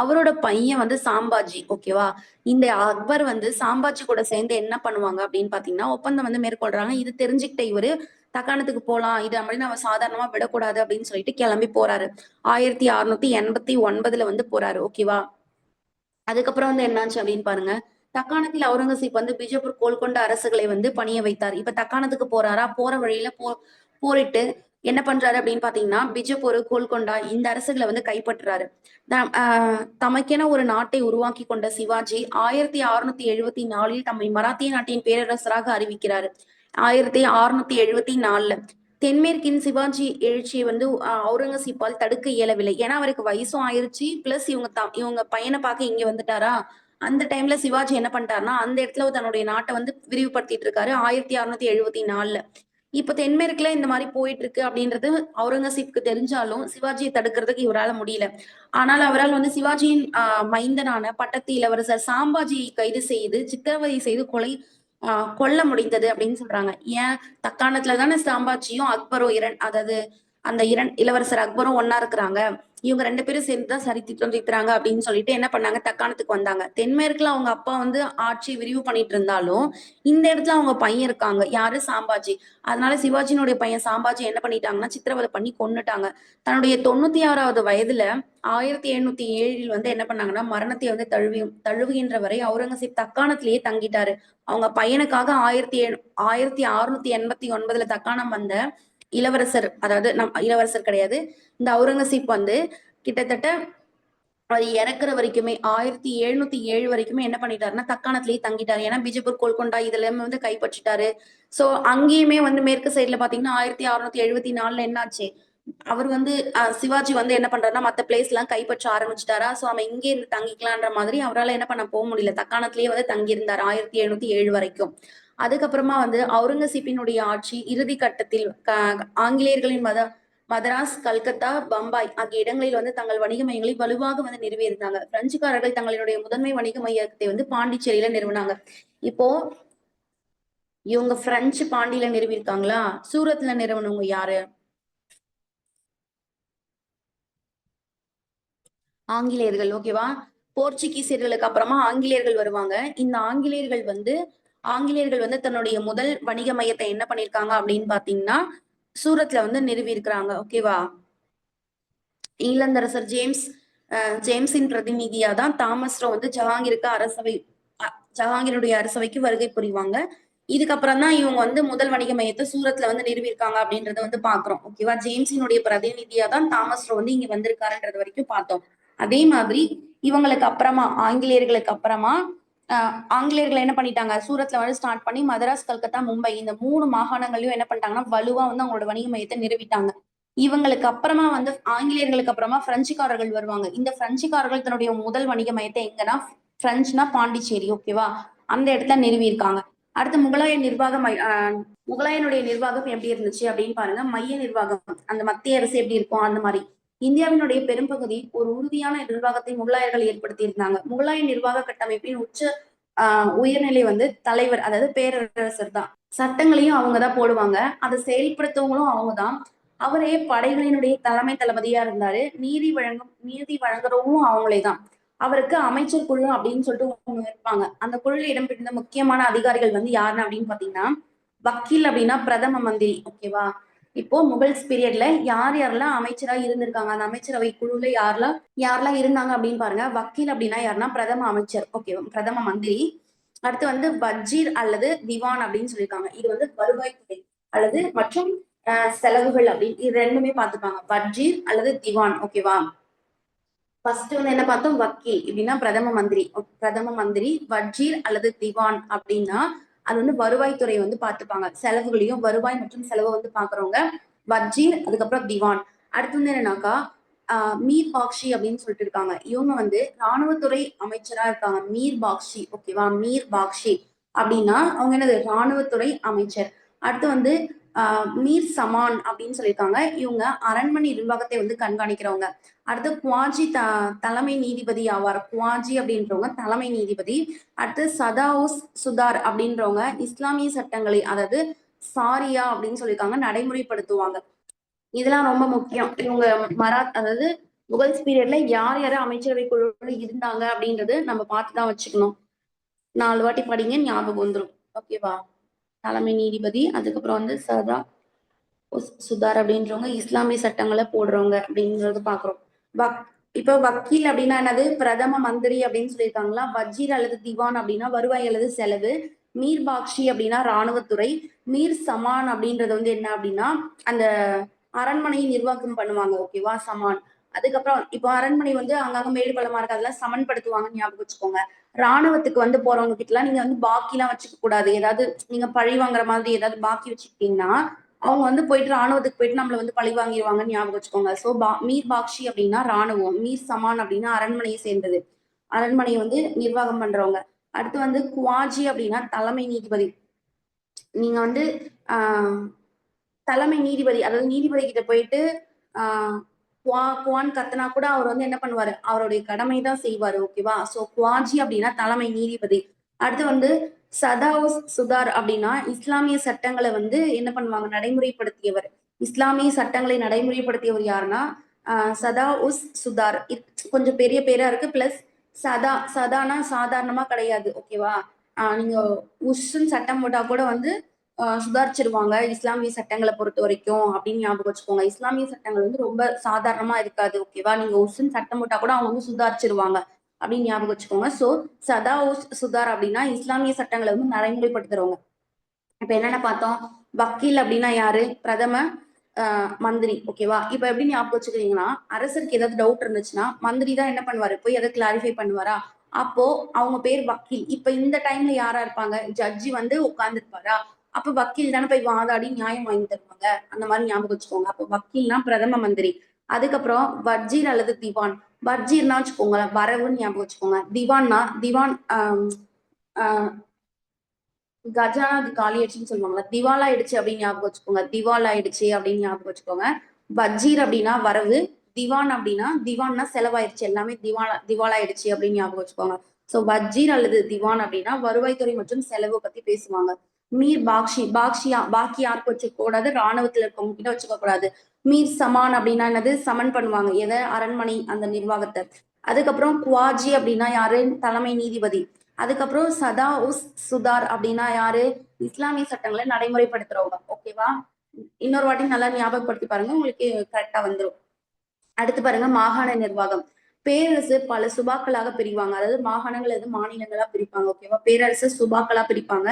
அவரோட பையன் வந்து சாம்பாஜி. ஓகேவா? இந்த அக்பர் வந்து சாம்பாஜி கூட சேர்ந்து என்ன பண்ணுவாங்க அப்படின்னு பாத்தீங்கன்னா ஒப்பந்தம் வந்து மேற்கொள்றாங்க. இது தெரிஞ்சுக்கிட்ட இவரு தக்காணத்துக்கு போலாம், இது அப்படின்னு நம்ம சாதாரணமா விடக்கூடாது அப்படின்னு சொல்லிட்டு கிளம்பி போறாரு. 1689 வந்து போறாரு. ஓகேவா? அதுக்கப்புறம் வந்து என்னாச்சு அப்படின்னு பாருங்க. தக்காணத்தில் அவுரங்கசீப் வந்து பிஜப்பூர் கோல்கொண்ட அரசுகளை வந்து பணிய வைத்தார். இப்ப தக்காணத்துக்கு போறாரா, போற வழியில போரிட்டு என்ன பண்றாரு அப்படின்னு பாத்தீங்கன்னா பிஜப்பூர், கோல்கொண்டா இந்த அரசுகளை வந்து கைப்பற்றுறாரு. தமக்கென ஒரு நாட்டை உருவாக்கி கொண்ட சிவாஜி 1674 தம்மை மராத்திய நாட்டின் பேரரசராக அறிவிக்கிறாரு. 1674 தென்மேற்கின் சிவாஜி எழுச்சியை வந்து அவுரங்கசீப்பால் தடுக்க இயலவில்லை. ஏன்னா அவருக்கு வயசும் ஆயிருச்சு, பிளஸ் இவங்க பையனை பார்க்க இங்க வந்துட்டாரா. அந்த டைம்ல சிவாஜி என்ன பண்ணிட்டாருன்னா அந்த இடத்துல தன்னுடைய நாட்டை வந்து விரிவுபடுத்திட்டு இருக்காரு. 1674 இப்ப தென்மேற்குல இந்த மாதிரி போயிட்டு இருக்கு அப்படின்றது அவுரங்கசீப்க்கு தெரிஞ்சாலும் சிவாஜியை தடுக்கிறதுக்கு இவரால முடியல. ஆனால் அவரால் வந்து சிவாஜியின் மைந்தனான பட்டத்து இளவரசர் சாம்பாஜியை கைது செய்து சித்திரவதை செய்து கொல்ல முடிந்தது அப்படின்னு சொல்றாங்க. ஏன்? தக்காணத்துல தானே சாம்பாஜியும் அக்பரும் அதாவது அந்த இளவரசர் அக்பரும் ஒன்னா இருக்கிறாங்க. இவங்க 2 பேரும் சேர்ந்துதான் சரி திட்டம் தீர்த்துறாங்க அப்படின்னு சொல்லிட்டு என்ன பண்ணாங்க? தக்காணத்துக்கு வந்தாங்க. தென்மேற்குல அவங்க அப்பா வந்து ஆட்சி விரிவு பண்ணிட்டு இருந்தாலும் இந்த இடத்துல அவங்க பையன் இருக்காங்க. யாரு? சாம்பாஜி. அதனால சிவாஜியினுடைய பையன் சாம்பாஜி என்ன பண்ணிட்டாங்கன்னா சித்திரவதை பண்ணி கொன்னுட்டாங்க. தன்னுடைய 96வது வயதுல 1707 வந்து என்ன பண்ணாங்கன்னா மரணத்தை வந்து தழுவுகின்ற வரை அவுரங்கசீப் தக்காணத்திலேயே தங்கிட்டாரு. அவங்க பையனுக்காக 1689 தக்காணம் வந்த இளவரசர், அதாவது இளவரசர் கிடையாது, இந்த அவுரங்கசீப் வந்து கிட்டத்தட்ட அவர் இறக்குற வரைக்குமே 1707 வரைக்குமே என்ன பண்ணிட்டாருன்னா தக்காணத்திலேயே தங்கிட்டாரு. ஏன்னா பிஜப்பூர், கோல்கொண்டா இதெல்லாமே வந்து கைப்பற்றிட்டாரு. சோ அங்கேயுமே வந்து மேற்கு சைட்ல பாத்தீங்கன்னா 1674 என்னாச்சு? அவர் வந்து சிவாஜி வந்து என்ன பண்றாருன்னா மத்த பிளேஸ் எல்லாம் கைப்பற்ற ஆரம்பிச்சுட்டாரா. சோ அவன் இங்கே இருந்து தங்கிக்கலான்ற மாதிரி அவரால் என்ன பண்ண போக முடியல. தக்காணத்திலேயே வந்து தங்கி இருந்தார் 1707 வரைக்கும். அதுக்கப்புறமா வந்து அவுரங்கசீப்பினுடைய ஆட்சி இறுதி கட்டத்தில் ஆங்கிலேயர்களின் மதராஸ், கல்கத்தா, பம்பாய் ஆகிய இடங்களில் வந்து தங்கள் வணிக மையங்களை வலுவாக வந்து நிறுவியிருந்தாங்க. பிரெஞ்சுக்காரர்கள் தங்களுடைய முதன்மை வணிக மையத்தை வந்து பாண்டிச்சேரியில நிறுவனாங்க. இப்போ இவங்க பிரெஞ்சு பாண்டியில நிறுவியிருக்காங்களா? சூரத்ல நிறுவனவங்க யாரு? ஆங்கிலேயர்கள். ஓகேவா? போர்ச்சுகீசியர்களுக்கு அப்புறமா ஆங்கிலேயர்கள் வருவாங்க. இந்த ஆங்கிலேயர்கள் வந்து தன்னுடைய முதல் வணிக மையத்தை என்ன பண்ணிருக்காங்க அப்படின்னு பாத்தீங்கன்னா சூரத்ல வந்து நிறுவி இருக்கிறாங்க. ஓகேவா? இங்கிலாந்தரசர் ஜேம்ஸின் பிரதிநிதியா தான் தாமஸ் ரோ வந்து ஜஹாங்கீருடைய அரசவைக்கு வருகை புரிவாங்க. இதுக்கப்புறம் தான் இவங்க வந்து முதல் வணிக மையத்தை சூரத்ல வந்து நிறுவியிருக்காங்க அப்படின்றத வந்து பாக்குறோம். ஓகேவா? ஜேம்ஸினுடைய பிரதிநிதியா தான் தாமஸ் ரோ வந்து இங்க வந்திருக்காருன்றது வரைக்கும் பார்த்தோம். அதே மாதிரி இவங்களுக்கு அப்புறமா ஆங்கிலேயர்களுக்கு அப்புறமா ஆங்கிலேயர்கள் என்ன பண்ணிட்டாங்க, சூரத்ல வந்து ஸ்டார்ட் பண்ணி மதராஸ், கல்கத்தா, மும்பை இந்த 3 மாகாணங்களையும் என்ன பண்ணிட்டாங்கன்னா வலுவா வந்து அவங்களோட வணிக மையத்தை நிறுவிட்டாங்க. இவங்களுக்கு அப்புறமா வந்து ஆங்கிலேயர்களுக்கு அப்புறமா பிரெஞ்சுக்காரர்கள் வருவாங்க. இந்த பிரெஞ்சுக்காரர்கள் தன்னுடைய முதல் வணிக மையத்தை எங்கன்னா பிரெஞ்சுனா பாண்டிச்சேரி. ஓகேவா? அந்த இடத்துல நிறுவி இருக்காங்க. அடுத்து முகலாயனுடைய நிர்வாகம் எப்படி இருந்துச்சு அப்படின்னு பாருங்க. மைய நிர்வாகம், அந்த மத்திய அரசு எப்படி இருக்கும் அந்த மாதிரி. இந்தியாவினுடைய பெரும்பகுதி ஒரு உறுதியான நிர்வாகத்தை முகலாயர்கள் ஏற்படுத்தி இருந்தாங்க. முகலாய நிர்வாக கட்டமைப்பின் உயர்நிலை வந்து தலைவர், அதாவது பேரரசர் தான். சட்டங்களையும் அவங்கதான் போடுவாங்க, அதை செயல்படுத்தவங்களும் அவங்கதான். அவரே படைகளினுடைய தலைமை தளபதியா இருந்தாரு. நீதி வழங்குறவும் அவங்களே தான். அவருக்கு அமைச்சர் குழு அப்படின்னு சொல்லிட்டு ஒண்ணு இருப்பாங்க. அந்த குழுல இடம்பெற்ற முக்கியமான அதிகாரிகள் வந்து யாருன்னு அப்படின்னு பாத்தீங்கன்னா வக்கீல் அப்படின்னா பிரதம மந்திரி. ஓகேவா? இப்போ முகல்ஸ் பீரியட்ல யாரெல்லாம் அமைச்சரா இருந்திருக்காங்க, அந்த அமைச்சரவை குழுல யாரெல்லாம் இருந்தாங்க அப்படின்னு பாருங்க. வக்கீல் அப்படின்னா யாருன்னா பிரதம அமைச்சர். ஓகேவா? பிரதம மந்திரி. அடுத்து வந்து வஜீர் அல்லது திவான் அப்படின்னு சொல்லியிருக்காங்க. இது வந்து வருவாய்த்துறை அல்லது மற்றும் செலவுகள் அப்படின்னு இது ரெண்டுமே பார்த்துப்பாங்க. வஜீர் அல்லது திவான். ஓகேவா? ஃபர்ஸ்ட் வந்து என்ன பார்த்தோம், வக்கீல் இப்படின்னா பிரதம மந்திரி. வஜீர் அல்லது திவான் அப்படின்னா அது வந்து வருவாய்த்துறை வந்து பார்த்துப்பாங்க. செலவுகளையும் வருவாய் மற்றும் செலவு வந்து பாக்குறவங்க வஜீர், அதுக்கப்புறம் திவான். அடுத்து வந்து என்னன்னாக்கா மீர் பாக்ஷி அப்படின்னு சொல்லிட்டு இருக்காங்க. இவங்க வந்து ராணுவத்துறை அமைச்சரா இருக்காங்க. மீர் பாக்ஷி. ஓகேவா? மீர் பாக்ஷி அப்படின்னா அவங்க என்னது, ராணுவத்துறை அமைச்சர். அடுத்து வந்து மீர் சமான் அப்படின்னு சொல்லியிருக்காங்க. இவங்க அரண்மனை நிர்வாகத்தை வந்து கண்காணிக்கிறவங்க. அடுத்து குவாஜி தலைமை நீதிபதி ஆவார். குவாஜி அப்படின்றவங்க தலைமை நீதிபதி. அடுத்து சதாவுஸ் சுதார் அப்படின்றவங்க இஸ்லாமிய சட்டங்களை, அதாவது சாரியா அப்படின்னு சொல்லியிருக்காங்க, நடைமுறைப்படுத்துவாங்க. இதெல்லாம் ரொம்ப முக்கியம். இவங்க அதாவது முகல்ஸ் பீரியட்ல யார் யாரு அமைச்சரவை குழுல இருந்தாங்க அப்படின்றது நம்ம பார்த்துதான் வச்சுக்கணும். 4 வாட்டி படிங்க, ஞாபகம் வந்துடும். ஓகேவா? தலைமை நீதிபதி, அதுக்கப்புறம் வந்து சுதார் அப்படின்றவங்க இஸ்லாமிய சட்டங்களை போடுறவங்க அப்படிங்கறது பாக்குறோம். இப்ப வக்கீல் அப்படின்னா என்னது, பிரதம மந்திரி அப்படின்னு சொல்லியிருக்காங்களா. வஜீர் அல்லது திவான் அப்படின்னா வருவாய் அல்லது செலவு. மீர் பாக்ஷி அப்படின்னா ராணுவத்துறை. மீர் சமான் அப்படின்றது வந்து என்ன அப்படின்னா அந்த அரண்மனையை நிர்வாகம் பண்ணுவாங்க. ஓகேவா? சமான். அதுக்கப்புறம் இப்போ அரண்மனை வந்து அங்கங்க மேடு பள்ளமா இருக்கு, அதெல்லாம் சமன்படுத்துவாங்கன்னு ஞாபகம் வச்சுக்கோங்க. ராணுவத்துக்கு வந்து போறவங்க கிட்ட எல்லாம் நீங்க வந்து பாக்கி எல்லாம் வச்சுக்க கூடாது. ஏதாவது நீங்க பழி வாங்குற மாதிரி ஏதாவது பாக்கி வச்சுக்கிட்டீங்கன்னா அவங்க வந்து போயிட்டு ராணுவத்துக்கு போயிட்டு நம்மள வந்து பழி வாங்கிடுவாங்கன்னு ஞாபகம் வச்சுக்கோங்க. சோ மீர் பாக்ஷி அப்படின்னா ராணுவம். மீர் சமான் அப்படின்னா அரண்மனையை சேர்ந்தது, அரண்மனையை வந்து நிர்வாகம் பண்றவங்க. அடுத்து வந்து குவாஜி அப்படின்னா தலைமை நீதிபதி. நீங்க வந்து தலைமை நீதிபதி, அதாவது நீதிபதி கிட்ட போயிட்டு குவான்னு கத்துனா கூட அவர் வந்து என்ன பண்ணுவாரு, அவருடைய கடமை தான் செய்வாரு. ஓகேவா? சோ குவாஜி அப்படின்னா தலைமை நீதிபதி. அடுத்து வந்து சதாவுஸ் சுதார் அப்படின்னா இஸ்லாமிய சட்டங்களை வந்து என்ன பண்ணுவாங்க, நடைமுறைப்படுத்தியவர். இஸ்லாமிய சட்டங்களை நடைமுறைப்படுத்தியவர் யாருன்னா சதா உஸ் சுதார். கொஞ்சம் பெரிய பேரா இருக்கு. பிளஸ் சதானா சாதாரணமா கிடையாது. ஓகேவா? நீங்க உஸ்ன்னு சட்டம் போட்டா கூட வந்து சுதாரிச்சிருவாங்க இஸ்லாமிய சட்டங்களை பொறுத்த வரைக்கும் அப்படின்னு ஞாபகம் வச்சுக்கோங்க. இஸ்லாமிய சட்டங்கள் வந்து ரொம்ப சாதாரணமா இருக்காது. ஓகேவா? நீங்க உஸ்ன்னு சட்டம் போட்டா கூட அவங்க வந்து சுதாரிச்சிருவாங்க அப்படின்னு ஞாபகம் வச்சுக்கோங்க. சோ சதா சுதார் அப்படின்னா இஸ்லாமிய சட்டங்களை வந்து நடைமுறைப்படுத்துறவங்க. இப்ப என்னென்ன பார்த்தோம், வக்கீல் அப்படின்னா யாரு, பிரதம மந்திரி. ஓகேவா? இப்ப எப்படி ஞாபகம் வச்சுக்கிறீங்கன்னா அரசருக்கு ஏதாவது டவுட் இருந்துச்சுன்னா மந்திரி தான் என்ன பண்ணுவாரு, போய் அதை கிளாரிஃபை பண்ணுவாரா. அப்போ அவங்க பேர் வக்கீல். இப்ப இந்த டைம்ல யாரா இருப்பாங்க, ஜட்ஜி வந்து உட்கார்ந்து இருப்பாரா, அப்ப வக்கீல் தானே போய் வாதாடி நியாயம் வாங்கி தருவாங்க. அந்த மாதிரி ஞாபகம் வச்சுக்கோங்க. அப்போ வக்கீல்னா பிரதம மந்திரி. அதுக்கப்புறம் வஜீர் அல்லது திவான். வஜீர்னா வச்சுக்கோங்க வரவுன்னு ஞாபகம் வச்சுக்கோங்க. திவான் கஜானா அது காலி ஆயிடுச்சுன்னு சொல்லுவாங்களா, திவால் ஆயிடுச்சு அப்படின்னு ஞாபகம் வச்சுக்கோங்க. திவால் ஆயிடுச்சு அப்படின்னு ஞாபகம் வச்சுக்கோங்க. வஜீர் அப்படின்னா வரவு. திவான் அப்படின்னா திவான்னா செலவாயிடுச்சு, எல்லாமே திவால் ஆயிடுச்சு அப்படின்னு ஞாபகம் வச்சுக்கோங்க. சோ வஜீர் அல்லது திவான் அப்படின்னா வருவாய்த்துறை மற்றும் செலவு பத்தி பேசுவாங்க. மீர் பாக்கி யாருக்கு வச்சுக்க கூடாது, ராணுவத்துல இருக்கவங்க கிட்ட வச்சுக்க கூடாது. மீர் சமான் அப்படின்னா என்னது, சமன் பண்ணுவாங்க எதை, அரண்மனை அந்த நிர்வாகத்தை. அதுக்கப்புறம் குவாஜி அப்படின்னா யாரு? தலைமை நீதிபதி. அதுக்கப்புறம் சதா உஸ் சுதார் அப்படின்னா யாரு? இஸ்லாமிய சட்டங்களை நடைமுறைப்படுத்துறவங்க. ஓகேவா? இன்னொரு வாட்டி நல்லா ஞாபகப்படுத்தி பாருங்க, உங்களுக்கு கரெக்டா வந்துடும். அடுத்து பாருங்க, மாகாண நிர்வாகம். பேரரசு பல சுபாக்களாக பிரிவாங்க. அதாவது மாகாணங்கள் எது மாநிலங்களா பிரிப்பாங்க. ஓகேவா? பேரரசு சுபாக்களா பிரிப்பாங்க.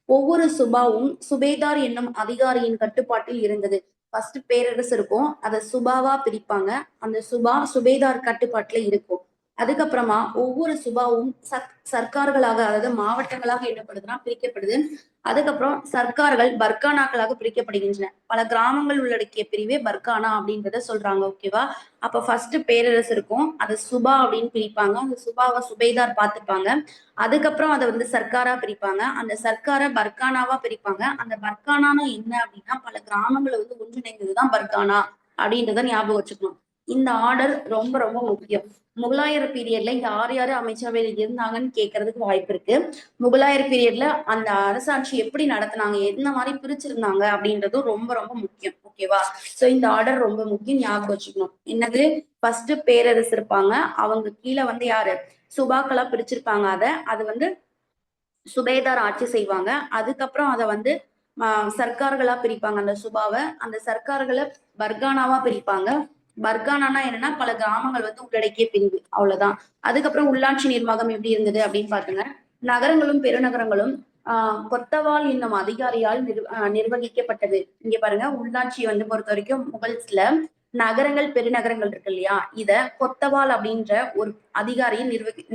ஒவ்வொரு சுபாவும் சுபேதார் என்னும் அதிகாரியின் கட்டுப்பாட்டில் இருந்தது. ஃபர்ஸ்ட் பேரரசு இருக்கும், அதை சுபாவா பிரிப்பாங்க. அந்த சுபா சுபேதார் கட்டுப்பாட்டுல இருக்கும். அதுக்கப்புறமா ஒவ்வொரு சுபாவும் சர்க்கார்களாக, அதாவது மாவட்டங்களாக என்னப்படுதுன்னா பிரிக்கப்படுது. அதுக்கப்புறம் சர்க்கார்கள் பர்கானாக்களாக பிரிக்கப்படுகின்றன. பல கிராமங்கள் உள்ளடக்கிய பிரிவே பர்கானா அப்படின்றத சொல்றாங்க. ஓகேவா? அப்ப ஃபர்ஸ்ட் பேரரசு இருக்கும், அதை சுபா அப்படின்னு பிரிப்பாங்க. அந்த சுபாவை சுபேதார் பார்த்துப்பாங்க. அதுக்கப்புறம் அதை வந்து சர்க்காரா பிரிப்பாங்க. அந்த சர்க்காரை பர்கானாவா பிரிப்பாங்க. அந்த பர்கானானா என்ன அப்படின்னா, பல கிராமங்களை வந்து ஒன்றிணைந்ததுதான் பர்கானா அப்படின்றத ஞாபகம் வச்சுக்கணும். இந்த ஆர்டர் ரொம்ப ரொம்ப முக்கியம். முகலாயர் பீரியட்ல யார் யாரு அமைச்சரவையில் இருந்தாங்கன்னு கேட்கறதுக்கு வாய்ப்பு இருக்கு. முகலாயர் பீரியட்ல அந்த அரசாட்சி எப்படி நடத்தினாங்க, என்ன மாதிரி பிரிச்சிருந்தாங்க அப்படின்றதும் ரொம்ப ரொம்ப முக்கியம். ஓகேவா? சோ இந்த ஆர்டர் ரொம்ப முக்கியம், ஞாபகம் வச்சுக்கணும். என்னது? ஃபர்ஸ்ட் பேரரசு இருப்பாங்க, அவங்க கீழே வந்து யாரு? சுபாக்களா பிரிச்சிருப்பாங்க. அது வந்து சுபேதார் ஆட்சி செய்வாங்க. அதுக்கப்புறம் அதை வந்து சர்க்கார்களா பிரிப்பாங்க. அந்த சுபாவை அந்த சர்க்கார்களை பர்கானாவா பிரிப்பாங்க. பர்கானானா என்னன்னா, பல கிராமங்கள் வந்து உள்ளடக்கிய பிரிவு. அவ்வளவுதான். அதுக்கப்புறம் உள்ளாட்சி நிர்வாகம் எப்படி இருந்தது அப்படின்னு பாத்துங்க. நகரங்களும் பெருநகரங்களும் கொத்தவால் என்னும் அதிகாரியால் நிர்வகிக்கப்பட்டது. இங்க பாருங்க, உள்ளாட்சி வந்து பொறுத்த வரைக்கும் முகல்ஸ்ல நகரங்கள் பெருநகரங்கள் இருக்கு இல்லையா, இத கொத்தவால் அப்படின்ற ஒரு அதிகாரியை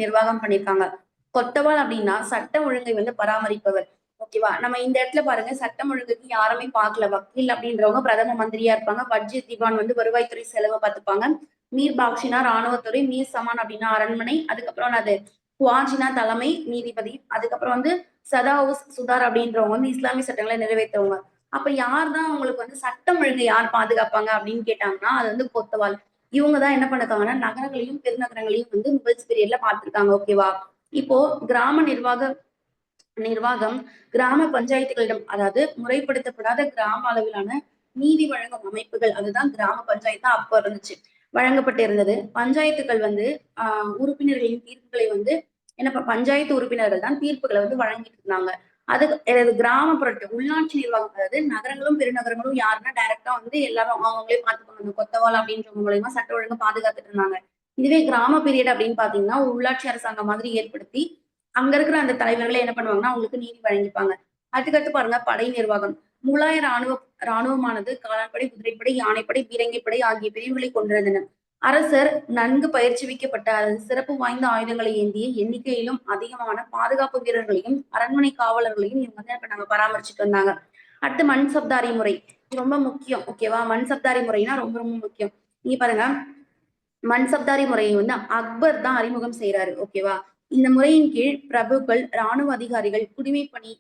நிர்வாகம் பண்ணிருக்காங்க. கொத்தவால் அப்படின்னா சட்ட ஒழுங்கை வந்து பராமரிப்பவர். ஓகேவா? நம்ம இந்த இடத்துல பாருங்க, சட்டம் ஒழுங்குக்கு யாருமே பார்க்கல. வக்கீல் அப்படின்றவங்க பிரதம மந்திரியா இருப்பாங்க. வஜ்ஜி திவான் வந்து வருவாய்த்துறை செலவை பார்த்துப்பாங்க. மீர் பாக்ஷினா ராணுவத்துறை, மீர் சமான் அப்படின்னா அரண்மனை, அதுக்கப்புறம் அது குவாஜினா தலைமை நீதிபதி, அதுக்கப்புறம் வந்து சதாவுஸ் சுதார் அப்படின்றவங்க வந்து இஸ்லாமிய சட்டங்களை நிறைவேற்றவங்க. அப்ப யார் தான் உங்களுக்கு வந்து சட்டம் ஒழுங்கு யார் பாதுகாப்பாங்க அப்படின்னு கேட்டாங்கன்னா, அது வந்து கொத்தவால். இவங்கதான் என்ன பண்ணிருக்காங்கன்னா, நகரங்களையும் பெருநகரங்களையும் வந்து முகல்ஸ் பீரியட்ல பார்த்திருக்காங்க. ஓகேவா? இப்போ கிராம நிர்வாகம் கிராம பஞ்சாயத்துகளிடம், அதாவது முறைப்படுத்தப்படாத கிராம அளவிலான நீதி வழங்கும் அமைப்புகள், அதுதான் கிராம பஞ்சாயத்தா அப்ப இருந்துச்சு, வழங்கப்பட்டு இருந்தது. பஞ்சாயத்துகள் வந்து உறுப்பினர்களின் தீர்ப்புகளை வந்து என்ன, பஞ்சாயத்து உறுப்பினர்கள் தான் தீர்ப்புகளை வந்து வழங்கிட்டு இருந்தாங்க. அது கிராமப்புற உள்ளாட்சி நிர்வாகம், அதாவது நகரங்களும் பெருநகரங்களும் யாருன்னா டைரக்டா வந்து எல்லாரும் அவங்களே பார்த்துப்பாங்க. அந்த கொத்தவால் அப்படின்றவங்க மூலயமா சட்ட ஒழுங்கு பாதுகாத்துட்டு இருந்தாங்க. இதுவே கிராம பீரியட் அப்படின்னு பாத்தீங்கன்னா, உள்ளாட்சி அரசாங்கம் மாதிரி ஏற்படுத்தி அங்க இருக்கிற அந்த தலைவர்களே என்ன பண்ணுவாங்கன்னா அவங்களுக்கு நீதி வழங்கிப்பாங்க. அதுக்கடுத்து பாருங்க, படை நிர்வாகம். முகலாய ராணுவமானது காலாட்படை, குதிரைப்படை, யானைப்படை, பீரங்கிப்படை ஆகிய பிரிவுகளை கொண்டிருந்தன. அரசர் நன்கு பயிற்சிவிக்கப்பட்ட சிறப்பு வாய்ந்த ஆயுதங்களை ஏந்திய எண்ணிக்கையிலும் அதிகமான பாதுகாப்பு வீரர்களையும் அரண்மனை காவலர்களையும் இவங்க வந்து இப்ப நாங்க பராமரிச்சுட்டு வந்தாங்க. அடுத்து மன்சப்தாரி முறை, ரொம்ப முக்கியம். ஓகேவா? மன்சப்தாரி முறைனா ரொம்ப ரொம்ப முக்கியம். நீங்க பாருங்க, மன்சப்தாரி முறையை வந்து அக்பர் தான் அறிமுகம் செய்யறாரு. ஓகேவா? இந்த முறையின் கீழ் பிரபுக்கள், ராணுவ அதிகாரிகள், குடிமைப்பணி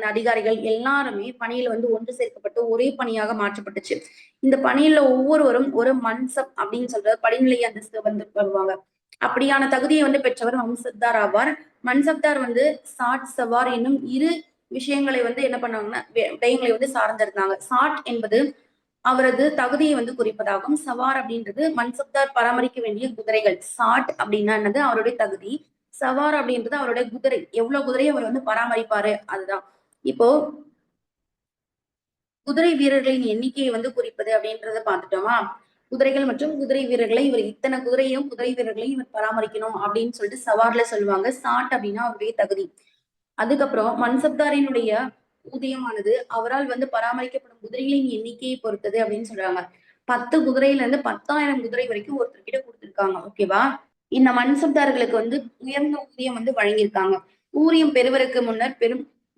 அதிகாரிகள் எல்லாருமே பணியில வந்து ஒன்று சேர்க்கப்பட்டு ஒரே பணியாக மாற்றப்பட்டுச்சு. இந்த பணியில ஒவ்வொருவரும் ஒரு மன்சப் அப்படின்னு சொல்ற படிநிலை அந்தஸ்து வந்து வருவாங்க. அப்படியான தகுதியை வந்து பெற்றவர் மன்சப்தார் ஆவார். மன்சப்தார் வந்து சாட் சவார் என்னும் இரு விஷயங்களை வந்து என்ன பண்ணாங்கன்னா விடயங்களை வந்து சார்ந்திருந்தாங்க. சாட் என்பது அவரது தகுதியை வந்து குறிப்பதாகும். சவார் அப்படின்றது மன்சப்தார் பராமரிக்க வேண்டிய குதிரைகள். சாட் அப்படின்னா என்னது? அவருடைய தகுதி. சவார் அப்படின்றது அவருடைய குதிரை, எவ்வளவு குதிரையை அவர் வந்து பராமரிப்பாரு, அதுதான். இப்போ குதிரை வீரர்களின் எண்ணிக்கையை வந்து குறிப்பது அப்படின்றத பார்த்துட்டோமா? குதிரைகள் மற்றும் குதிரை வீரர்களை இவர் இத்தனை குதிரையும் குதிரை வீரர்களையும் இவர் பராமரிக்கணும் அப்படின்னு சொல்லிட்டு சவார்ல சொல்லுவாங்க. சாட் அப்படின்னா அவருடைய தகுதி. அதுக்கப்புறம் மன்சப்தாரினுடைய ஊதியமானது அவரால் வந்து பராமரிக்கப்படும் குதிரைகளின் எண்ணிக்கையை பொறுத்தது அப்படின்னு சொல்றாங்க. 10 குதிரையில இருந்து 10,000 குதிரை வரைக்கும் ஒருத்தர்கிட்ட கொடுத்திருக்காங்க. ஓகேவா? இந்த மன்சப்தார்களுக்கு வந்து உயர்ந்த ஊதியம் வந்து வழங்கியிருக்காங்க. ஊதியம் பெறுவதற்கு முன்னர்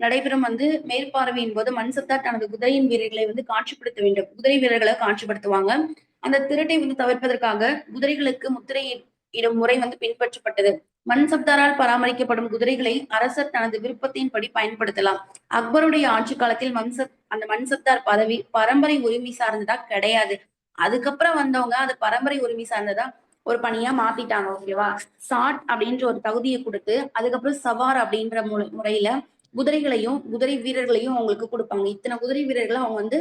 நடைபெறும் வந்து மேற்பார்வையின் போது மன்சப்தார் தனது குதிரையின் வீரர்களை வந்து காட்சிப்படுத்த வேண்டும். குதிரை வீரர்களை காட்சிப்படுத்துவாங்க. அந்த திருட்டை வந்து தவிர்ப்பதற்காக குதிரைகளுக்கு முத்திரை இடும் முறை வந்து பின்பற்றப்பட்டது. மன்சப்தாரால் பராமரிக்கப்படும் குதிரைகளை அரசர் தனது விருப்பத்தின்படி பயன்படுத்தலாம். அக்பருடைய ஆட்சி காலத்தில் அந்த மன்சப்தார் பதவி பரம்பரை உரிமை சார்ந்ததா கிடையாது. அதுக்கப்புறம் வந்தவங்க அது பரம்பரை உரிமை சார்ந்ததா ஒரு பணியா மாத்திட்டாங்க. ஓகேவா? சாட் அப்படின்ற ஒரு தகுதியை கொடுத்து அதுக்கப்புறம் சவார் அப்படின்ற முறையில குதிரைகளையும் குதிரை வீரர்களையும் அவங்களுக்கு கொடுப்பாங்க. இத்தனை குதிரை வீரர்களை அவங்க வந்து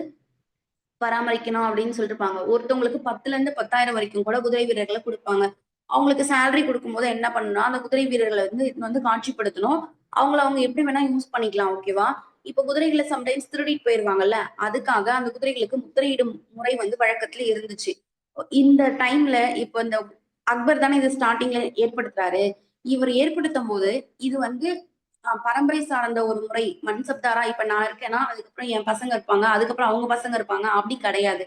பராமரிக்கணும் அப்படின்னு சொல்லிருப்பாங்க. ஒருத்தவங்களுக்கு 10ல இருந்து 10,000 வரைக்கும் கூட குதிரை வீரர்களை கொடுப்பாங்க. அவங்களுக்கு சேலரி கொடுக்கும்போது என்ன பண்ணணும்னா அந்த குதிரை வீரர்களை வந்து காட்சிப்படுத்தணும். அவங்க எப்படி வேணா யூஸ் பண்ணிக்கலாம். ஓகேவா? இப்ப குதிரைகளை சம்டைம்ஸ் திருடிட்டு போயிருவாங்கல்ல. அதுக்காக அந்த குதிரைகளுக்கு முத்திரையிடும் முறை வந்து வழக்கத்துல இருந்துச்சு. இந்த டைம்ல இப்ப இந்த அக்பர் தானே இது ஸ்டார்டிங்ல ஏற்படுத்துறாரு. இவர் ஏற்படுத்தும் போது இது வந்து பரம்பரை சார்ந்த ஒரு முறை. மன்சப்தாரா இப்ப நான் இருக்கேன்னா, அதுக்கப்புறம் என் பசங்க இருப்பாங்க. அதுக்கப்புறம் அவங்க பசங்க இருப்பாங்க. அப்படி கிடையாது.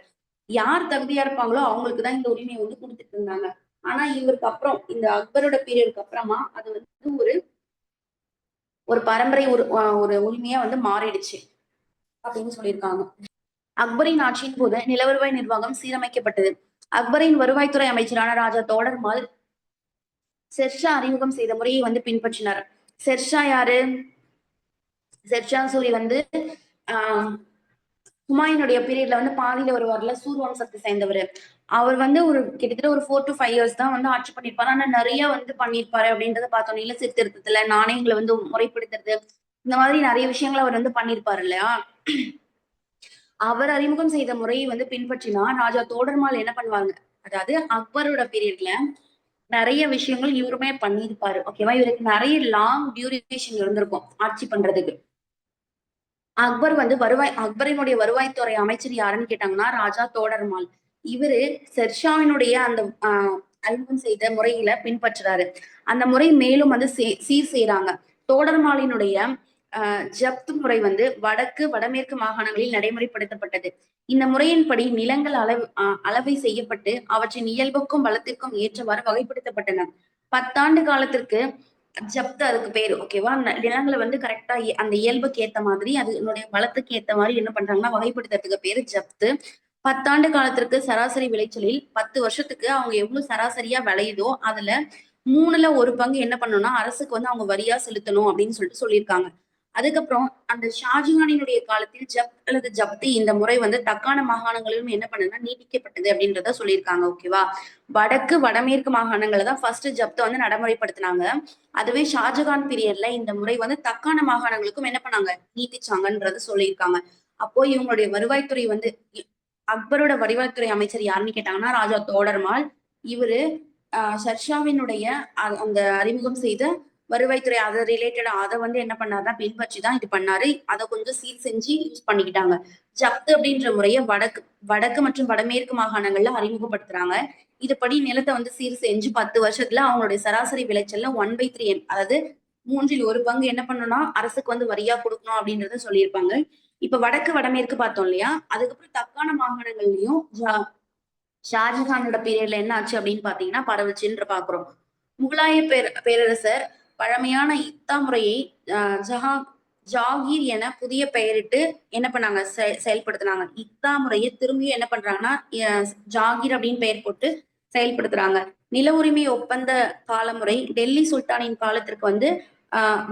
யார் தகுதியா இருப்பாங்களோ அவங்களுக்கு தான் இந்த உரிமையை வந்து குடுத்துட்டு இருந்தாங்க. ஆனா இவருக்கு அப்புறம் இந்த அக்பரோட பீரியடுக்கு அப்புறமா அது வந்து ஒரு ஒரு பரம்பரை ஒரு உரிமையா வந்து மாறிடுச்சு அப்படின்னு சொல்லியிருக்காங்க. அக்பரின் ஆட்சியின் போது நிலவருவாய் நிர்வாகம் சீரமைக்கப்பட்டது. அக்பரின் வருவாய்த்துறை அமைச்சரான ராஜா தோடர்மால் ஷெர்ஷா அறிமுகம் செய்த முறையை வந்து பின்பற்றினார். ஷெர்ஷா யாரு? ஷெர்ஷா சூரி வந்து ஆஹ் ஹுமாயூனுடைய பீரியட்ல வந்து பாதியில வருவார்ல, சூர் வம்சத்தை சேர்ந்தவர். அவர் வந்து ஒரு கிட்டத்தட்ட ஒரு 4 to 5 இயர்ஸ் தான் வந்து ஆட்சி பண்ணியிருப்பாரு. ஆனா நிறைய வந்து பண்ணியிருப்பாரு அப்படின்றத பார்த்தோம். நில சீர்திருத்தத்துல நாணயங்களை வந்து முறைப்படுத்துறது, இந்த மாதிரி நிறைய விஷயங்களை அவர் வந்து பண்ணியிருப்பாரு இல்லையா? அவர் அறிமுகம் செய்த முறையை வந்து பின்பற்றினா ராஜா தோடர்மால் என்ன பண்ணுவாங்க, அதாவது அக்பரோட பீரியட்ல நிறைய விஷயங்கள் இவருமே பண்ணியிருப்பாரு. ஓகேவா? இவருக்கு நிறைய லாங் டியூரேஷன் இருந்திருக்கும் ஆட்சி பண்றதுக்கு. அக்பரினுடைய வருவாய்த்துறை அமைச்சர் யாருன்னு கேட்டாங்கன்னா ராஜா தோடர்மால். இவரு ஷெர்ஷாவினுடைய அந்த அறிமுகம் செய்த முறையில பின்பற்றுறாரு. அந்த முறை மேலும் வந்து சீர் செய்யறாங்க. தோடர்மாலினுடைய ஜப்து முறை வந்து வடக்கு வடமேற்கு மாகாணங்களில் நடைமுறைப்படுத்தப்பட்டது. இந்த முறையின்படி நிலங்கள் அளவை செய்யப்பட்டு அவற்றின் இயல்புக்கும் பலத்திற்கும் ஏற்றவாறு வகைப்படுத்தப்பட்டன. 10 ஆண்டு காலத்திற்கு ஜப்து அதுக்கு பேரு. ஓகேவா? நிலங்களை வந்து கரெக்டா அந்த இயல்புக்கு ஏத்த மாதிரி அதனுடைய பலத்துக்கு ஏத்த மாதிரி என்ன பண்றாங்கன்னா வகைப்படுத்துறதுக்கு பேரு ஜப்து. 10 ஆண்டு காலத்திற்கு சராசரி விளைச்சலில் 10 வருஷத்துக்கு அவங்க எவ்வளவு சராசரியா விளையுதோ அதுல 3ல 1 பங்கு என்ன பண்ணணும்னா அரசுக்கு வந்து அவங்க வரியா செலுத்தணும் அப்படின்னு சொல்லிட்டு சொல்லியிருக்காங்க. அதுக்கப்புறம் அந்த ஷாஜகானினுடைய காலத்தில் அல்லது ஜப்தி இந்த முறை வந்து தக்கான மாகாணங்களிலும் என்ன பண்ணுதுன்னா நீட்டிக்கப்பட்டது அப்படின்றத சொல்லியிருக்காங்க. ஓகேவா? வடக்கு வடமேற்கு மாகாணங்களை தான் ஃபர்ஸ்ட் ஜப்தை வந்து நடைமுறைப்படுத்தினாங்க. அதுவே ஷாஜகான் பீரியட்ல இந்த முறை வந்து தக்கான மாகாணங்களுக்கும் என்ன பண்ணாங்க, நீட்டிச்சாங்கன்றத சொல்லியிருக்காங்க. அப்போ இவங்களுடைய வருவாய்த்துறை வந்து அக்பரோட வருவாய்த்துறை அமைச்சர் யாருன்னு கேட்டாங்கன்னா ராஜா தோடர்மால். இவரு ஷர்ஷாவினுடைய அந்த அறிமுகம் செய்த வருவாய்த்துறை அதை ரிலேட்டடா அதை வந்து என்ன பண்ணாருன்னா பின்பற்றிதான் இது பண்ணாரு. அதை கொஞ்சம் சீர் செஞ்சு யூஸ் பண்ணிக்கிட்டாங்க. ஜப்து அப்படின்ற முறையை வடக்கு வடக்கு மற்றும் வடமேற்கு மாகாணங்கள்ல அறிமுகப்படுத்துறாங்க. இதுபடி நிலத்தை வந்து சீர் செஞ்சு 10 வருஷத்துல அவங்களுடைய சராசரி விளைச்சல்ல 1/3 அதாவது 1/3 பங்கு என்ன பண்ணணும்னா அரசுக்கு வந்து வரியா கொடுக்கணும் அப்படின்றத சொல்லியிருப்பாங்க. இப்ப வடக்கு வடமேற்கு பார்த்தோம் இல்லையா? அதுக்கப்புறம் தக்கான மாகாணங்கள்லயும் ஷாஜஹானோட பீரியட்ல என்ன ஆச்சு அப்படின்னு பாத்தீங்கன்னா பரவுச்சுன்ற பாக்குறோம். முகலாய பேரரசர் பழமையான இக்தா முறையை ஜாகீர் என புதிய பெயரிட்டு என்ன பண்ணாங்க, செயல்படுத்தினாங்க. இக்தா முறையை திரும்பியும் என்ன பண்றாங்கன்னா ஜாகீர் அப்படின்னு பெயர் போட்டு செயல்படுத்துறாங்க. நில உரிமை ஒப்பந்த காலமுறை டெல்லி சுல்தானின் காலத்திற்கு வந்து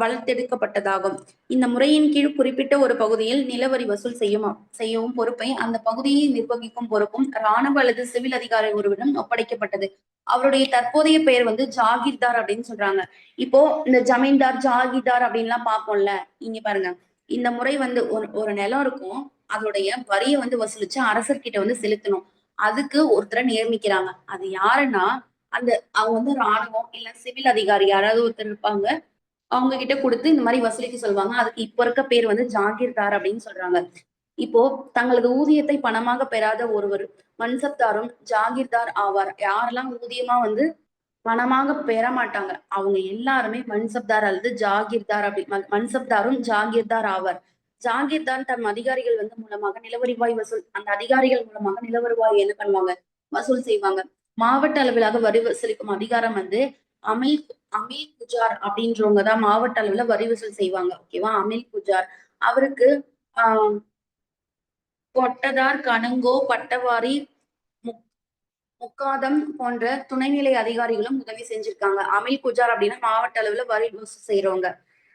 வளர்த்தெடுக்கப்பட்டதாகும். இந்த முறையின் கீழ் குறிப்பிட்ட ஒரு பகுதியில் நிலவரி வசூல் செய்யவும் பொறுப்பை அந்த பகுதியை நிர்வகிக்கும் பொறுப்பும் இராணுவ அல்லது சிவில் அதிகாரி ஒருவரிடம் ஒப்படைக்கப்பட்டது. அவருடைய தற்போதைய பெயர் வந்து ஜாகிர்தார் அப்படின்னு சொல்றாங்க. இப்போ இந்த ஜமீன்தார் ஜாகிர்தார் அப்படின்லாம் பார்ப்போம்ல, இங்க பாருங்க. இந்த முறை வந்து ஒரு நிலம் இருக்கும், அதோடைய வரியை வந்து வசூலிச்சு அரசர்கிட்ட வந்து செலுத்தணும். அதுக்கு ஒருத்தரை நியமிக்கிறாங்க. அது யாருன்னா அவங்க வந்து ராணுவம் இல்ல சிவில் அதிகாரி யாராவது ஒருத்தர் இருப்பாங்க. அவங்க கிட்ட கொடுத்து இந்த மாதிரி வசூலிக்க சொல்லுவாங்க. அதுக்கு இப்ப இருக்க பேர் வந்து ஜாகீர்தார் அப்படின்னு சொல்றாங்க. இப்போ தங்களது ஊதியத்தை பணமாக பெறாத ஒருவர் மன்சப்தாரும் ஜாகீர்தார் ஆவார். யாரெல்லாம் ஊதியமா வந்து பணமாக பெற மாட்டாங்க அவங்க எல்லாருமே மன்சப்தார் அல்லது ஜாகீர்தார் அப்படி மன்சப்தாரும் ஜாகீர்தார் ஆவார். ஜாகீர்தார் தம் அதிகாரிகள் வந்து மூலமாக நிலவரிவாய் வசூல் அந்த அதிகாரிகள் மூலமாக நிலவரிவாய் என்ன பண்ணுவாங்க, வசூல் செய்வாங்க. மாவட்ட அளவிலாக வரி வசூலிக்கும் அதிகாரம் வந்து அமில் அமில் குஜார் அப்படின்றவங்க தான் மாவட்ட அளவுல வரி வசூல் செய்வாங்க. ஓகேவா? அமில் குஜார். அவருக்கு பொட்டதார் கணுங்கோ பட்டவாரி முக்காதம் போன்ற துணைநிலை அதிகாரிகளும் உதவி செஞ்சிருக்காங்க. அமில் குஜார் அப்படின்னா மாவட்ட அளவுல வரி வசூல் செய்யறவங்க.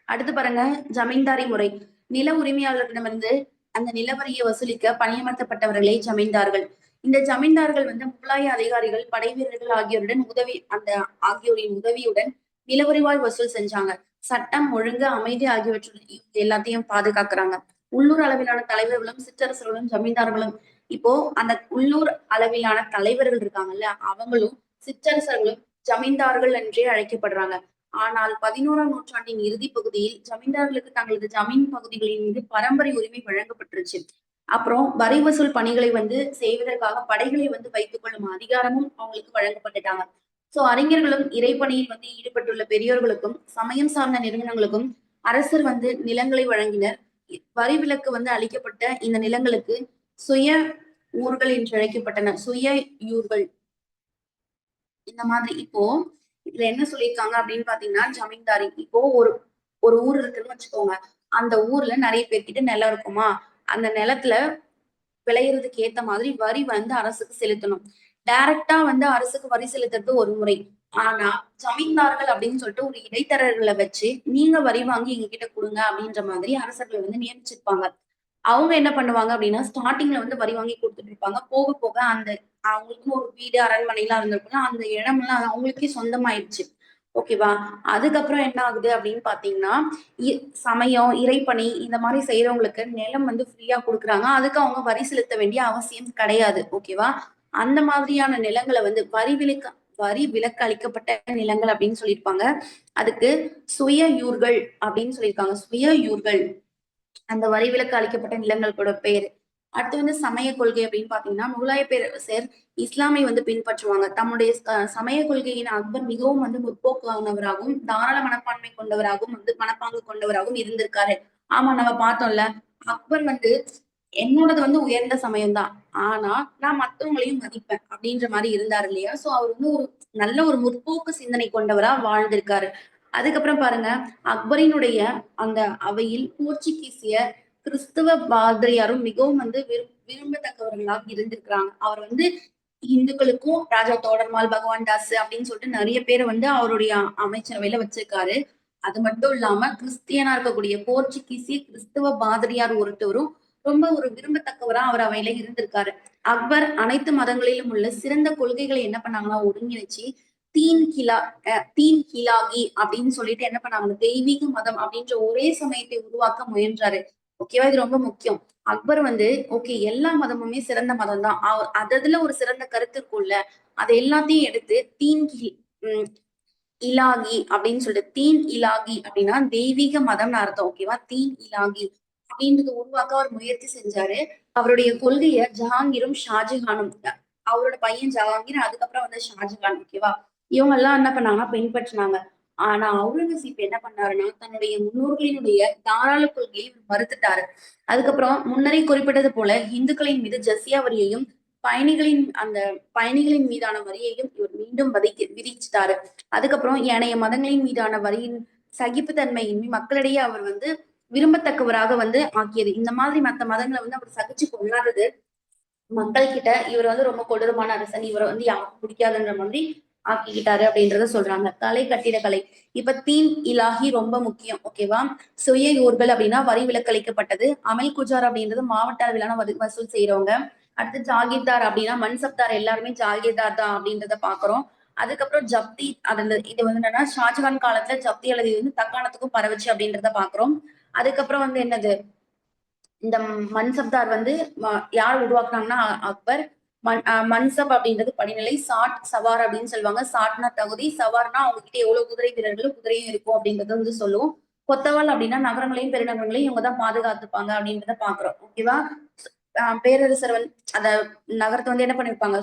அடுத்து பாருங்க, ஜமீன்தாரி முறை. நில உரிமையாளர்களிடமிருந்து அந்த நிலவரியை வசூலிக்க பணியமர்த்தப்பட்டவர்களே ஜமீன்தார்கள். இந்த ஜமீன்தார்கள் வந்து முகலாய அதிகாரிகள் படை வீரர்கள் ஆகியோரின் உதவியுடன் நிலவரிவாய் வசூல் செஞ்சாங்க. சட்டம் ஒழுங்கு அமைதி ஆகியவற்றுடன் எல்லாத்தையும் பாதுகாக்கிறாங்க. உள்ளூர் அளவிலான தலைவர்களும் சிற்றரசர்களும் ஜமீன்தார்களும் இப்போ அந்த உள்ளூர் அளவிலான தலைவர்கள் இருக்காங்கல்ல அவங்களும் சிற்றரசர்களும் ஜமீன்தார்கள் என்றே அழைக்கப்படுறாங்க. ஆனால் 11ஆம் நூற்றாண்டின் இறுதி பகுதியில் ஜமீன்தார்களுக்கு தங்களது ஜமீன் பகுதிகளின் மீது பரம்பரை உரிமை வழங்கப்பட்டுருச்சு. அப்புறம் வரி வசூல் பணிகளை வந்து செய்வதற்காக படைகளை வந்து வைத்துக் கொள்ளும் அதிகாரமும் அவங்களுக்கு வழங்கப்பட்டுட்டாங்க. சோ அறிஞர்களும் இறைப்பணியில் வந்து ஈடுபட்டுள்ள பெரியோர்களுக்கும் சமயம் சார்ந்த நிறுவனங்களுக்கும் அரசர் வந்து நிலங்களை வழங்கினர். வரி விலக்கு வந்து அளிக்கப்பட்ட இந்த நிலங்களுக்கு சுய ஊர்கள் என்று அழைக்கப்பட்டன. சுய யூர்கள். இந்த மாதிரி இப்போ இதுல என்ன சொல்லியிருக்காங்க அப்படின்னு பாத்தீங்கன்னா, ஜமீன்தாரி இப்போ ஒரு ஒரு ஊர் இருக்குன்னு வச்சுக்கோங்க. அந்த ஊர்ல நிறைய பேர்கிட்ட நிலம் இருக்குமா, அந்த நிலத்துல விளையறதுக்கு ஏத்த மாதிரி வரி வந்து அரசுக்கு செலுத்தணும். டைரக்டா வந்து அரசுக்கு வரி செலுத்துறது ஒரு முறை. ஆனா ஜமீன்தார்கள் அப்படின்னு சொல்லிட்டு ஒரு இடைத்தரகர்களை வச்சு நீங்க வரி வாங்கி எங்ககிட்ட கொடுங்க அப்படின்ற மாதிரி அரசர்கள் வந்து நியமிச்சிருப்பாங்க. அவங்க என்ன பண்ணுவாங்க அப்படின்னா, ஸ்டார்ட்டிங்ல வந்து வரி வாங்கி குடுத்துட்டு இருப்பாங்க. போக போக அந்த அவங்களுக்குன்னு ஒரு வீடு, அரண்மனைலாம் இருந்திருக்கும்ல, அந்த இடமெல்லாம் அவங்களுக்கே சொந்தமாயிடுச்சு. ஓகேவா? அதுக்கப்புறம் என்ன ஆகுது அப்படின்னு பார்த்தீங்கன்னா, இ சமயம், இறைப்பணி இந்த மாரி செய்றவங்களுக்கு நிலம் வந்து ஃப்ரீயா குடுக்குறாங்க. அதுக்கு அவங்க வரி செலுத்த வேண்டிய அவசியம் கிடையாது. ஓகேவா? அந்த மாதிரியான நிலங்கள வந்து வரி விலக்கு அளிக்கப்பட்ட நிலங்கள் அப்படின்னு சொல்லியிருப்பாங்க. அதுக்கு சுய யூர்கள் அப்படின்னு சொல்லியிருக்காங்க. சுய யூர்கள். அந்த வரி விலக்கு அளிக்கப்பட்ட நிலங்களோட பேரு. அடுத்து வந்து சமய கொள்கை அப்படின்னு பாத்தீங்கன்னா, முகலாய பேரரசர் இஸ்லாமை வந்து பின்பற்றுவாங்க. தம்முடைய சமய கொள்கையின் அக்பர் மிகவும் வந்து முற்போக்கானவராகவும், தாராள மனப்பான்மை கொண்டவராகவும் வந்து மனப்பாங்கு கொண்டவராகவும் இருந்திருக்காரு. ஆமா நம்ம பார்த்தோம்ல. அக்பர் வந்து என்னோடது வந்து உயர்ந்த சமயம் தான். ஆனா நான் மத்தவங்களையும் மதிப்பேன் அப்படின்ற மாதிரி இருந்தாரு இல்லையா? சோ அவர் வந்து ஒரு நல்ல ஒரு முற்போக்கு சிந்தனை கொண்டவரா வாழ்ந்திருக்காரு. அதுக்கப்புறம் பாருங்க, அக்பரினுடைய அந்த அவையில் போர்ச்சுகீசிய கிறிஸ்தவ பாதிரியாரும் மிகவும் வந்து விரும்பத்தக்கவர்களாக இருந்திருக்கிறாங்க. அவர் வந்து இந்துக்களுக்கும் ராஜா தோடர்மால், பகவான் தாஸ் அப்படின்னு சொல்லிட்டு நிறைய பேரை வந்து அவருடைய அமைச்சரவையில வச்சிருக்காரு. அது மட்டும் இல்லாம கிறிஸ்டியனா இருக்கக்கூடிய போர்ச்சுகீசிய கிறிஸ்தவ பாதிரியார் ஒருத்தவரும் ரொம்ப ஒரு விரும்பத்தக்கவரா அவர் அவையில இருந்திருக்காரு. அக்பர் அனைத்து மதங்களிலும் உள்ள சிறந்த கொள்கைகளை என்ன பண்ணாங்கன்னா ஒருங்கிணைச்சு தீன் கிலா தீன் கிலாகி அப்படின்னு சொல்லிட்டு என்ன பண்ணாங்க, தெய்வீக மதம் அப்படின்ற ஒரே சமயத்தை உருவாக்க முயன்றாரு. ஓகேவா? இது ரொம்ப முக்கியம். அக்பர் வந்து ஓகே எல்லா மதமுமே சிறந்த மதம் தான். அதுல ஒரு சிறந்த கருத்து இருக்கும்ல, அதை எல்லாத்தையும் எடுத்து உம் இலாகி அப்படின்னு சொல்லிட்டு தீன் இலாகி அப்படின்னா தெய்வீக மதம்னு அர்த்தம். ஓகேவா? தீன் இலாகி அப்படின்றது உருவாக்க அவர் முயற்சி செஞ்சாரு. அவருடைய கொள்கைய ஜஹாங்கீரும் ஷாஜகானும் அவரோட பையன் ஜஹாங்கீர் அதுக்கப்புறம் வந்து ஷாஜகான். ஓகேவா? இவங்க எல்லாம் என்ன பண்ணாங்கன்னா பின்பற்றினாங்க. ஆனா அவுரங்கசீப் என்ன பண்ணாருன்னா தன்னுடைய முன்னோர்களினுடைய தாராள கொள்கையை மறுத்துட்டாரு. அதுக்கப்புறம் முன்னரே குறிப்பிட்டது போல இந்துக்களின் மீது ஜசியா வரியையும் பயணிகளின் மீதான வரியையும் இவர் மீண்டும் விதிச்சிட்டாரு. அதுக்கப்புறம் ஏனைய மதங்களின் மீதான வரியின் சகிப்புத்தன்மையின்மை மக்களிடையே அவர் வந்து விரும்பத்தக்கவராக வந்து ஆக்கியது. இந்த மாதிரி மத்த மதங்களை வந்து அவர் சகிச்சு கொள்ளாதது மக்கள் கிட்ட இவர் வந்து ரொம்ப கொடூரமான அரசன், இவரை வந்து யாருக்கும் பிடிக்காதுன்ற மாதிரி ஆக்கிக்கிட்டாரு அப்படின்றத சொல்றாங்க. கட்டிடக்கலை. இப்ப தீன் இலாஹி ரொம்ப முக்கியம். ஓகேவா? சுய ஊர்கள் அப்படின்னா வரி விலக்களிக்கப்பட்டது. அமல் குஜார் அப்படின்றது மாவட்ட அளவிலான வசூல் செய்யறவங்க. அடுத்து ஜாகிர்தார் அப்படின்னா மன்சப்தார் எல்லாருமே ஜாகிர்தார் தான் அப்படின்றத பாக்குறோம். அதுக்கப்புறம் ஜப்தி இது வந்து என்னன்னா ஷாஜகான் காலத்துல ஜப்தி அல்லது வந்து தக்காணத்துக்கும் பரவுச்சு அப்படின்றத பாக்குறோம். அதுக்கப்புறம் வந்து என்னது இந்த மன்சப்தார் வந்து யார் உருவாக்குனாங்கன்னா அக்பர். மன்சப் அப்படின்றது படிநிலை. சாட் சவார் அப்படின்னு சொல்லுவாங்க. சாட்னா தகுதி, சவார்னா அவங்க கிட்ட எவ்வளவு குதிரை வீரர்களும் குதிரையும் இருக்கும் அப்படின்றத வந்து சொல்லுவோம். கொத்தவால் அப்படின்னா நகரங்களையும் பெருநகரங்களையும் இவங்க தான் பாதுகாத்துப்பாங்க அப்படின்றத பாக்குறோம். ஓகேவா? பேரரசர் வந்து அத நகரத்தை வந்து என்ன பண்ணிருப்பாங்க,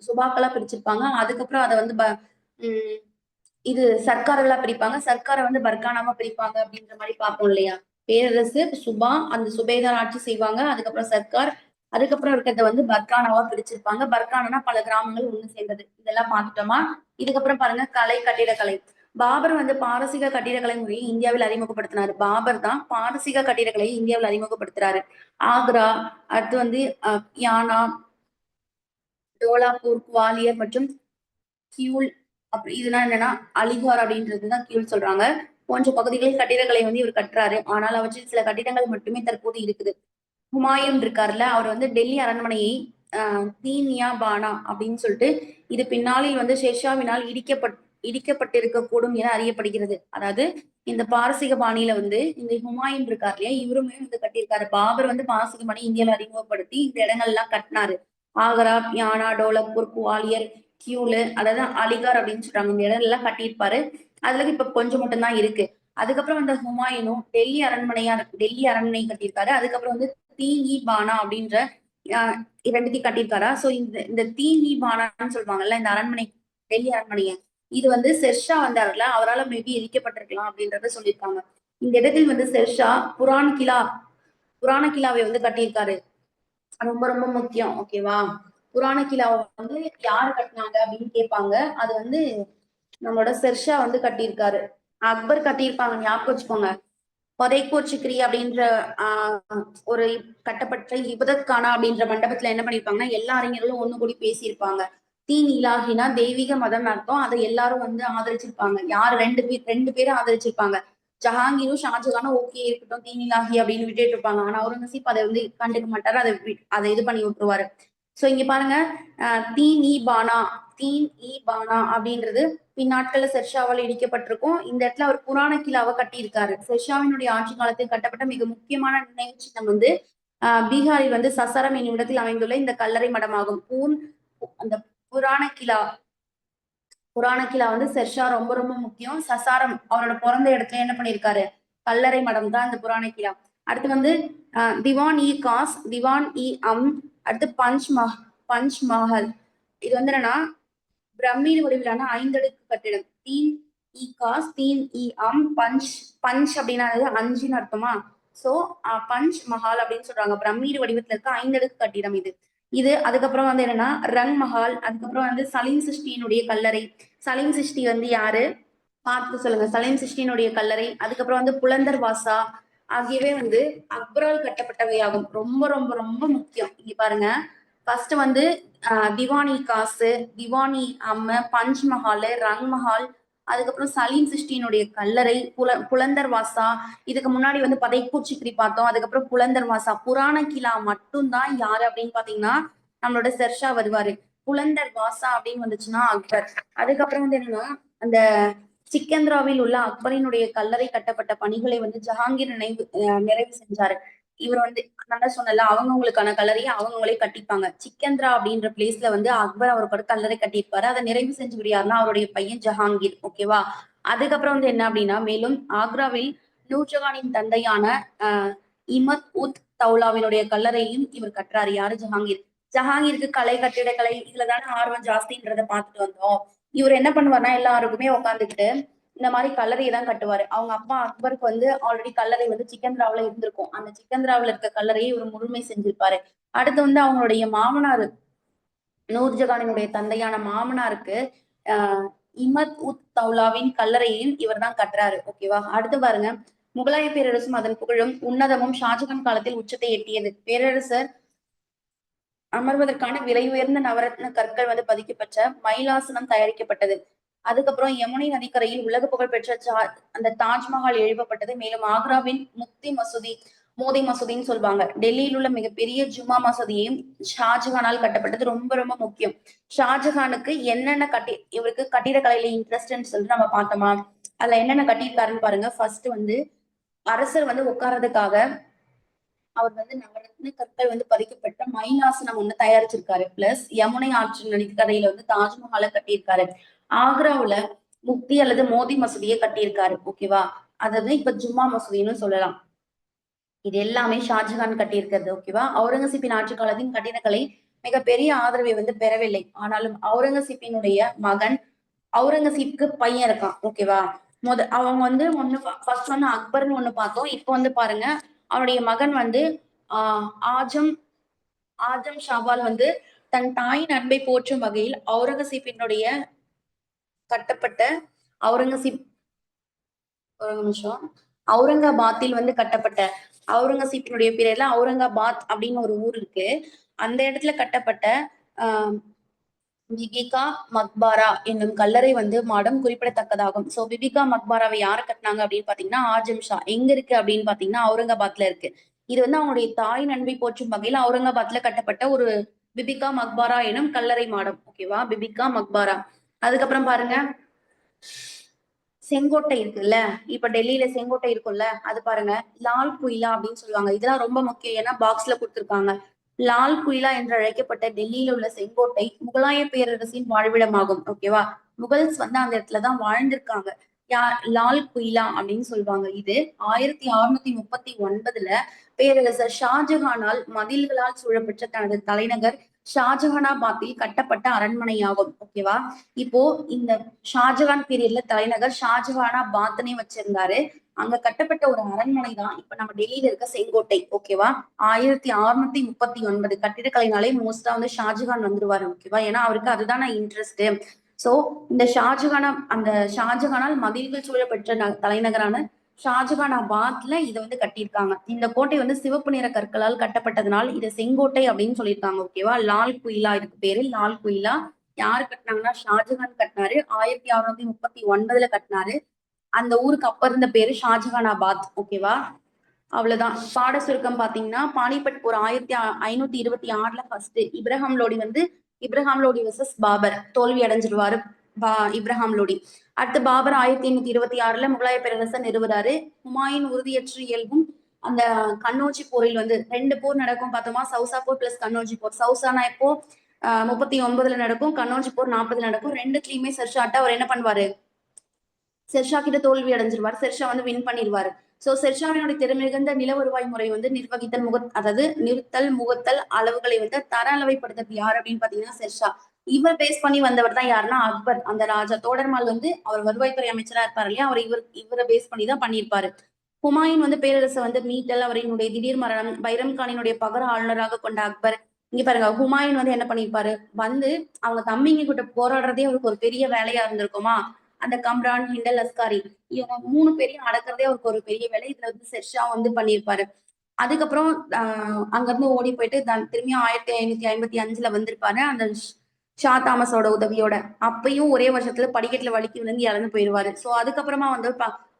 சுபாக்களா பிரிச்சிருப்பாங்க. அதுக்கப்புறம் அதை வந்து உம் இது சர்க்கார்களா பிரிப்பாங்க. சர்க்காரை வந்து பர்கானாவா பிரிப்பாங்க அப்படின்ற மாதிரி பார்ப்போம் இல்லையா? பேரரசு, சுபா, அந்த சுபேதார் ஆட்சி செய்வாங்க. அதுக்கப்புறம் சர்க்கார், அதுக்கப்புறம் இருக்கிறத வந்து பர்கானாவா பிரிச்சிருப்பாங்க. பர்கானா பல கிராமங்கள் ஒண்ணு சேர்ந்தது. இதெல்லாம் பார்த்துட்டோமா? இதுக்கப்புறம் பாருங்க கட்டிடக்கலை. பாபர் வந்து பாரசீக கட்டிடக்கலை முறையை இந்தியாவில் அறிமுகப்படுத்தினாரு. பாபர் தான் பாரசீக கட்டிடக்கலையை இந்தியாவில் அறிமுகப்படுத்துறாரு. ஆக்ரா, அடுத்து வந்து யானா, டோலாப்பூர், குவாலியர் மற்றும் கியூல் அப்படி இதெல்லாம் என்னன்னா அலிகார் அப்படின்றதுதான் கியூல் சொல்றாங்க. போன்ற பகுதிகளில் கட்டிடங்களை வந்து இவர் கட்டுறாரு. ஆனால் அவற்றில் சில கட்டிடங்கள் மட்டுமே தற்போது இருக்குது. ஹுமாயூன் இருக்காருல்ல, அவர் வந்து டெல்லி அரண்மனையை தீனியா பானா அப்படின்னு சொல்லிட்டு இது பின்னாளில் வந்து ஷெர்ஷாவினால் இடிக்கப்பட்டிருக்கக்கூடும் என அறியப்படுகிறது. அதாவது இந்த பாரசீக பாணியில வந்து இந்த ஹுமாயூன் இருக்கார் இல்லையா, இவருமே வந்து கட்டியிருக்காரு. பாபர் வந்து பாரசீக பாணி இந்தியாவில் அறிமுகப்படுத்தி இந்த இடங்கள் எல்லாம் கட்டினாரு. ஆகரா, யானா, டோலக்பூர், குவாலியர், கியூலு, அதாவது அலிகார் அப்படின்னு சொல்றாங்க. இந்த இடம் எல்லாம் கட்டியிருப்பாரு. அதுல இப்ப கொஞ்சம் மட்டும் தான் இருக்கு. அதுக்கப்புறம் வந்து ஹுமாயூனும் டெல்லி அரண்மனை கட்டியிருக்காரு. அதுக்கப்புறம் வந்து தீன் பானா அப்படின்ற ரெண்டுத்தையும் கட்டியிருக்காரா. சோ இந்த தீன் பானான்னு சொல்லுவாங்கல்ல, இந்த அரண்மனை, டெல்லி அரண்மனைய, இது வந்து ஷெர்ஷா வந்தாருல, அவரால் மேபி எரிக்கப்பட்டிருக்கலாம் அப்படின்றத சொல்லியிருக்காங்க. இந்த இடத்தில் வந்து ஷெர்ஷா புராண கிலாவை வந்து கட்டியிருக்காரு. ரொம்ப ரொம்ப முக்கியம். ஓகேவா? புராண கிலாவை வந்து யாரு கட்டினாங்க அப்படின்னு கேட்பாங்க. அது வந்து நம்மளோட ஷெர்ஷா வந்து கட்டியிருக்காரு. அக்பர் கட்டியிருப்பாங்க, ஞாபகம் வச்சுக்கோங்க. பதைப்பூர் சிக்ரி அப்படின்ற ஒரு கட்டப்பட்ட இபதத் கானா அப்படின்ற மண்டபத்துல என்ன பண்ணிருப்பாங்கன்னா, எல்லா அறிஞர்களும் ஒண்ணு கூடி பேசியிருப்பாங்க. தீன் இலாஹினா தெய்வீக மதம் அர்த்தம். அதை எல்லாரும் வந்து ஆதரிச்சிருப்பாங்க. யார் ரெண்டு பேரும் ஆதரிச்சிருப்பாங்க. ஜஹாங்கீரும் ஷாஜகானும் ஓகே இருக்கட்டும் தீன் இலாஹி அப்படின்னு விட்டுட்டு இருப்பாங்க. ஆனா அவுரங்கசீப் அதை வந்து கண்டுக்க மாட்டாரு. அதை இது பண்ணி விட்டுருவாரு. சோ இங்க பாருங்க, தீன் இ பானா அப்படின்றது பின்னாட்கள்ல ஷெர்ஷாவால் இடிக்கப்பட்டிருக்கும். இந்த இடத்துல அவர் புராண கிலாவை கட்டியிருக்காரு. ஷெர்ஷாவினுடைய ஆட்சி காலத்தில் கட்டப்பட்ட மிக முக்கியமான நினைவு சின்னம் வந்து பீகாரில் வந்து சசரம் என்னும் இடத்தில் அமைந்துள்ள இந்த கல்லறை மடமாகும். அந்த புராண கிலா வந்து ஷெர்ஷா ரொம்ப ரொம்ப முக்கியம். சசாரம் அவரோட பிறந்த இடத்துல என்ன பண்ணியிருக்காரு, கல்லறை மடம் தான் இந்த புராண கிலா. அடுத்து வந்து திவான் இ காஸ், திவான் இ அம், அடுத்து பஞ்ச் மஹல். இது வந்து என்னன்னா பிரம்மீடு வடிவிலான 5 அடுக்கு கட்டிடம். தீன் இ காஸ், தீன் இ அம், பஞ்ச் அப்படின்னா 5ன்னு அர்த்தமா. சோ பஞ்ச் மஹால் அப்படின்னு சொல்றாங்க. பிரம்மீடு வடிவத்துல இருக்க 5 அடுக்கு கட்டிடம் இது. அதுக்கப்புறம் வந்து என்னன்னா ரங் மஹால். அதுக்கப்புறம் வந்து சலீம் சிஷ்டியினுடைய கல்லறை. சலீம் சிஷ்டி வந்து யாரு பார்த்து சொல்லுங்க. சலீம் சிஷ்டியினுடைய கல்லறை. அதுக்கப்புறம் வந்து புலந்தர் வாசா ஆகியவை வந்து அக்பரால் கட்டப்பட்டவையாகும். ரொம்ப ரொம்ப ரொம்ப முக்கியம். இங்க பாருங்க, ஃபர்ஸ்ட் வந்து திவானி காசு, திவானி அம்ம, பஞ்ச் மஹால், ரங் மஹால், அதுக்கப்புறம் சலீம் சிஷ்டியினுடைய கல்லறை, புலந்தர் வாசா. இதுக்கு முன்னாடி வந்து பதைப்பூர் சிக்ரி பார்த்தோம். அதுக்கப்புறம் புலந்தர் வாசா. புராண கிலா மட்டும்தான் யாரு அப்படின்னு பாத்தீங்கன்னா நம்மளோட ஷெர்ஷா வருவாரு. புலந்தர் வாசா அப்படின்னு வந்துச்சுன்னா அக்பர். அதுக்கப்புறம் வந்து என்னன்னா அந்த சிக்கந்திராவில் உள்ள அக்பரினுடைய கல்லறை கட்டப்பட்ட பணிகளை வந்து ஜஹாங்கீர் நிறைவு செஞ்சாரு. இவர் வந்து நல்லா சொன்னல, அவங்கவுங்களுக்கான கல்லறையை அவங்கவுங்களே கட்டிப்பாங்க. சிக்கந்திரா அப்படின்ற பிளேஸ்ல வந்து அக்பர் அவரோட கல்லறை கட்டியிருப்பாரு. அதை நிறைவு செஞ்சு யாருன்னா அவருடைய பையன் ஜஹாங்கீர். ஓகேவா? அதுக்கப்புறம் வந்து என்ன அப்படின்னா, மேலும் ஆக்ராவில் நூர்ஜஹானின் தந்தையான இமத் உத் தௌலாவினுடைய கல்லறையும் இவர் கட்டுறாரு. யாரு? ஜஹாங்கீர். ஜஹாங்கீருக்கு கலை, கட்டிடக்கலை இதுலதானே ஆர்வம் ஜாஸ்தின்றத பார்த்துட்டு வந்தோம். இவர் என்ன பண்ணுவார்னா எல்லாருக்குமே உட்காந்துக்கிட்டு இந்த மாதிரி கல்லறையை தான் கட்டுவாரு. அவங்க அப்பா அக்பருக்கு வந்து ஆல்ரெடி கல்லறை வந்து சிக்கந்திராவுல இருந்திருக்கும். அந்த சிக்கந்திராவுல இருக்க கல்லறையை இவர் முழுமை செஞ்சிருப்பாரு. அடுத்து வந்து அவங்களுடைய மாமனார் நூர்ஜஹானினுடைய தந்தையான மாமனாருக்கு இமத் உத் தௌலாவின் கல்லறையையும் இவர் தான் கட்டுறாரு. ஓகேவா? அடுத்து பாருங்க, முகலாய பேரரசும் அதன் புகழும் உன்னதமும் ஷாஜகான் காலத்தில் உச்சத்தை எட்டியது. பேரரசர் அமர்வதற்கான விலை உயர்ந்த நவரத்ன கற்கள் வந்து பதிக்கப்பட்ட மயிலாசனம் தயாரிக்கப்பட்டது. அதுக்கப்புறம் யமுனை நதிக்கரையில் உலக புகழ் பெற்ற அந்த தாஜ்மஹால் எழுப்பப்பட்டது. மேலும் ஆக்ராவின் மோதி மசூதின்னு சொல்லுவாங்க. டெல்லியில் உள்ள மிகப்பெரிய ஜும்மா மசூதியையும் ஷாஜஹானால் கட்டப்பட்டது. ரொம்ப ரொம்ப முக்கியம். ஷாஜஹானுக்கு என்னென்ன இவருக்கு கட்டிடக்கலையில இன்ட்ரெஸ்ட்ன்னு சொல்லிட்டு நம்ம பார்த்தோமா, அதுல என்னென்ன கட்டியிருக்காருன்னு பாருங்க. ஃபர்ஸ்ட் வந்து அரசர் வந்து உட்கார்றதுக்காக அவர் வந்து நவரத்ன கற்கள் வந்து பதிக்கப்பட்ட மயிலாசனம் ஒண்ணு தயாரிச்சிருக்காரு. பிளஸ் யமுனை ஆற்று நதிக்கரையில வந்து தாஜ்மஹாலை கட்டியிருக்காரு. ஆக்ராவுல முக்தி அல்லது மோதி மசூதியை கட்டியிருக்காரு. ஓகேவா? அதாவது இப்ப ஜும்மா மசூதின்னு சொல்லலாம். இது எல்லாமே ஷாஜஹான் கட்டியிருக்கிறது. ஓகேவா? அவுரங்கசீப்பின் ஆட்சி காலத்தின் கட்டிடக்கலை மிகப்பெரிய ஆதரவை வந்து பெறவில்லை. ஆனாலும் அவுரங்கசீப்பினுடைய மகன், அவுரங்கசீப்க்கு பையன் இருக்கான். ஓகேவா? அவங்க வந்து ஃபர்ஸ்ட் வந்து அக்பர்னு ஒண்ணு பார்த்தோம். இப்போ வந்து பாருங்க, அவனுடைய மகன் வந்து ஆஜம் ஷாபால் வந்து தன் தாயின் அன்பை போற்றும் வகையில் அவுரங்கசீப்பினுடைய கட்டப்பட்ட அவுரங்கசீப் ஒரு நிமிஷம் அவுரங்காபாத்தில் வந்து கட்டப்பட்ட அவுரங்கசீப்பினுடைய பேர்ல அவுரங்காபாத் அப்படின்னு ஒரு ஊர் இருக்கு. அந்த இடத்துல கட்டப்பட்ட பிபிகா மக்பாரா என்னும் கல்லறை வந்து மாடம் குறிப்பிடத்தக்கதாகும். சோ பிபிகா மக்பாராவை யாரு கட்டினாங்க அப்படின்னு பாத்தீங்கன்னா ஆஜம் ஷா. எங்க இருக்கு அப்படின்னு பாத்தீங்கன்னா அவுரங்காபாத்ல இருக்கு. இது வந்து அவனுடைய தாய் நண்பை போற்றும் வகையில் அவுரங்காபாத்ல கட்டப்பட்ட ஒரு பிபிகா மக்பாரா எனும் கல்லறை மாடம். ஓகேவா? பிபிகா மக்பாரா. அதுக்கப்புறம் பாருங்க, செங்கோட்டை இருக்குல்ல, இப்ப டெல்லியில செங்கோட்டை இருக்கும்ல, அது பாருங்க லால் குயிலா அப்படின்னு சொல்லுவாங்க. இதெல்லாம் ரொம்ப முக்கியம். ஏன்னா பாக்ஸ்ல கொடுத்துருக்காங்க. லால் குயிலா என்று அழைக்கப்பட்ட டெல்லியில உள்ள செங்கோட்டை முகலாய பேரரசின் வாழ்விடமாகும். ஓகேவா? முகல்ஸ் வந்து அந்த இடத்துலதான் வாழ்ந்திருக்காங்க. யார்? லால் குயிலா அப்படின்னு சொல்லுவாங்க. இது 1639 பேரரசர் ஷாஜஹானால் மதில்களால் சூழப்பெற்ற தனது தலைநகர் ஷாஜஹானாபாத்தில் கட்டப்பட்ட அரண்மனையாகும். ஓகேவா? இப்போ இந்த ஷாஜஹான் பீரியட்ல தலைநகர் ஷாஜஹானாபாத்னே வச்சிருந்தாரு. அங்க கட்டப்பட்ட ஒரு அரண்மனை தான் இப்ப நம்ம டெல்லியில இருக்க செங்கோட்டை. ஓகேவா? 1639 கட்டிடக்கலைனாலே மோஸ்டா வந்து ஷாஜகான் வந்துருவாரு. ஓகேவா? ஏன்னா அவருக்கு அதுதான இன்ட்ரெஸ்ட். சோ இந்த அந்த ஷாஜகானால் மதில்கள் சூழப்பெற்ற தலைநகரான ஷாஜகானாபாத்ல இதை வந்து கட்டியிருக்காங்க. இந்த கோட்டை வந்து சிவப்பு நிற கற்களால் கட்டப்பட்டதுனால் இதை செங்கோட்டை அப்படின்னு சொல்லியிருக்காங்க. ஓகேவா? லால் குயிலா இதுக்கு பேரு. லால் குயிலா யாரு கட்டினாங்கன்னா ஷாஜகான் கட்டினாரு. 1639 கட்டினாரு. அந்த ஊருக்கு அப்ப இருந்த பேரு ஷாஜகானாபாத். ஓகேவா? அவ்வளவுதான். பாட சுருக்கம் பாத்தீங்கன்னா, பானிபட் போர் 1526 ஃபர்ஸ்ட் இப்ரஹாம் லோடி வர்சஸ் பாபர் தோல்வி அடைஞ்சிருவாரு இப்ரஹாம் லோடி. அடுத்து பாபர் 1526 முகலாய பேரரசை நிறுவுறாரு. ஹுமாயூன் உறுதியற்று இயல்பும் அந்த கண்ணோச்சி போரில் வந்து 2 போர் நடக்கும் பார்த்தோமா? சவுசா போர் பிளஸ் கண்ணோச்சி போர். சவுசானா எப்போ 39 நடக்கும், கண்ணோச்சி போர் 40 நடக்கும். ரெண்டுத்துலயுமே ஷெர்ஷாட்ட அவர் என்ன பண்ணுவாரு? ஷெர்ஷா கிட்ட தோல்வி அடைஞ்சிருவார். ஷெர்ஷா வந்து வின் பண்ணிடுவாரு. சோ ஷெர்ஷாவினுடைய திறமிகுந்த நில வருவாய் முறை வந்து நிர்வகித்தல் அதாவது நிறுத்தல் முகத்தல் அளவுகளை வந்து தர அளவைப்படுத்துறது யார் அப்படின்னு பாத்தீங்கன்னா ஷெர்ஷா. இவர் பேஸ் பண்ணி வந்தவர் தான் யாருன்னா அக்பர். அந்த ராஜா தோடர்மால் வந்து அவர் வருவாய்த்துறை அமைச்சரா இருப்பாரு இல்லையா? அவர் இவரை பேஸ் பண்ணி தான் பண்ணியிருப்பாரு. ஹுமாயூன் வந்து பேரரசை வந்து மீட்டல், அவரினுடைய திடீர் மரணம், பைரம் கானினுடைய பகர ஆளுநராக கொண்ட அக்பர். இங்க பாருங்க, ஹுமாயூன் வந்து என்ன பண்ணிருப்பாரு? வந்து அவங்க தம்பிங்க கிட்ட போராடுறதே அவருக்கு ஒரு பெரிய வேலையா இருந்திருக்குமா? அந்த கம்ரான், ஹிண்டல், அஸ்காரி இவங்க 3 பேரையும் அடக்கிறதே அவருக்கு ஒரு பெரிய வேலை. இதுல வந்து ஷெர்ஷா வந்து பண்ணியிருப்பாரு. அதுக்கப்புறம் அங்க இருந்து ஓடி போயிட்டு திரும்பியும் 1555 வந்திருப்பாரு அந்த ஷா தாமஸோட உதவியோட. அப்பயும் ஒரே வருஷத்துல படிக்கட்டுல வலிக்கு விழுந்து இறந்து போயிடுவாரு. சோ அதுக்கப்புறமா வந்து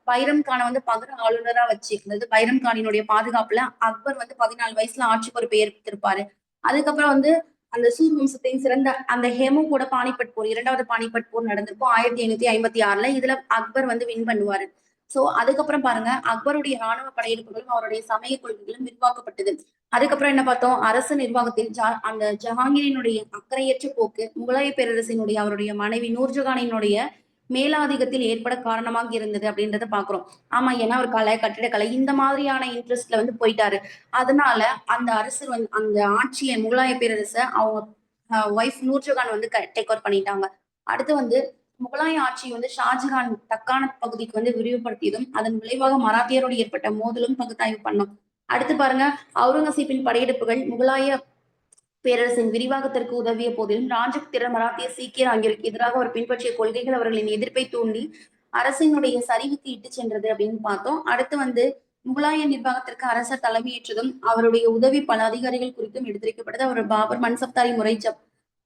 பைரம் கானை வந்து பகர ஆளுநரா வச்சு, அதாவது பைரம் கானினுடைய பாதுகாப்புல அக்பர் வந்து 14 வயசுல ஆட்சி பொறுப்பை ஏற்றிருப்பாரு. அதுக்கப்புறம் வந்து அந்த சூர் வம்சத்தையும் சிறந்த அந்த ஹேமு கூட பானிபட் போர், 2வது பானிபட் போர் நடந்திருக்கும் 1556. இதுல அக்பர் வந்து வின் பண்ணுவாரு. சோ அதுக்கப்புறம் பாருங்க, அக்பருடைய ராணுவ படையெடுப்புகளும் அவருடைய சமய கொள்கைகளும் விரிவாக்கப்பட்டது. அதுக்கப்புறம் என்ன பார்த்தோம்? அரசு நிர்வாகத்தில் அந்த ஜஹாங்கீரினுடைய அக்கறையற்ற போக்கு முகலாய பேரரசினுடைய அவருடைய மனைவி நூர்ஜஹானினுடைய மேலாதிக்கத்தில் ஏற்பட காரணமாக இருந்தது அப்படின்றத பாக்குறோம். ஆமா, ஏன்னா ஒரு கட்டிடக்கலை இந்த மாதிரியான இன்ட்ரெஸ்ட்ல வந்து போயிட்டாரு. அதனால அந்த அரசர் வந்து அந்த ஆட்சியை முகலாய பேரரச அவங்க ஒய்ஃப் நூர்ஜஹான் வந்து டேக் ஓவர் பண்ணிட்டாங்க. அடுத்து வந்து முகலாய ஆட்சி வந்து ஷாஜகான் தக்கான பகுதிக்கு வந்து விரிவுபடுத்தியதும் அதன் விளைவாக மராத்தியரோடு ஏற்பட்ட மோதலும் பகுத்தாய்வு பண்ணோம். அடுத்து பாருங்க, அவுரங்கசீப்பின் படையெடுப்புகள் முகலாய பேரரசின் விரிவாக்கத்திற்கு உதவிய போதிலும் ராஜபுத்திரர், மராத்திய, சீக்கியர் ஆகியோருக்கு எதிராக அவர் பின்பற்றிய கொள்கைகள் அவர்களின் எதிர்ப்பை தூண்டி அரசினுடைய சரிவுக்கு இட்டு சென்றது அப்படின்னு பார்த்தோம். அடுத்து வந்து முகலாய நிர்வாகத்திற்கு அரசர் தலைமையேற்றதும் அவருடைய உதவி பல அதிகாரிகள் குறித்தும் எடுத்துரைக்கப்பட்டது. அவர் பாபர் மன்சப்தாரி முறை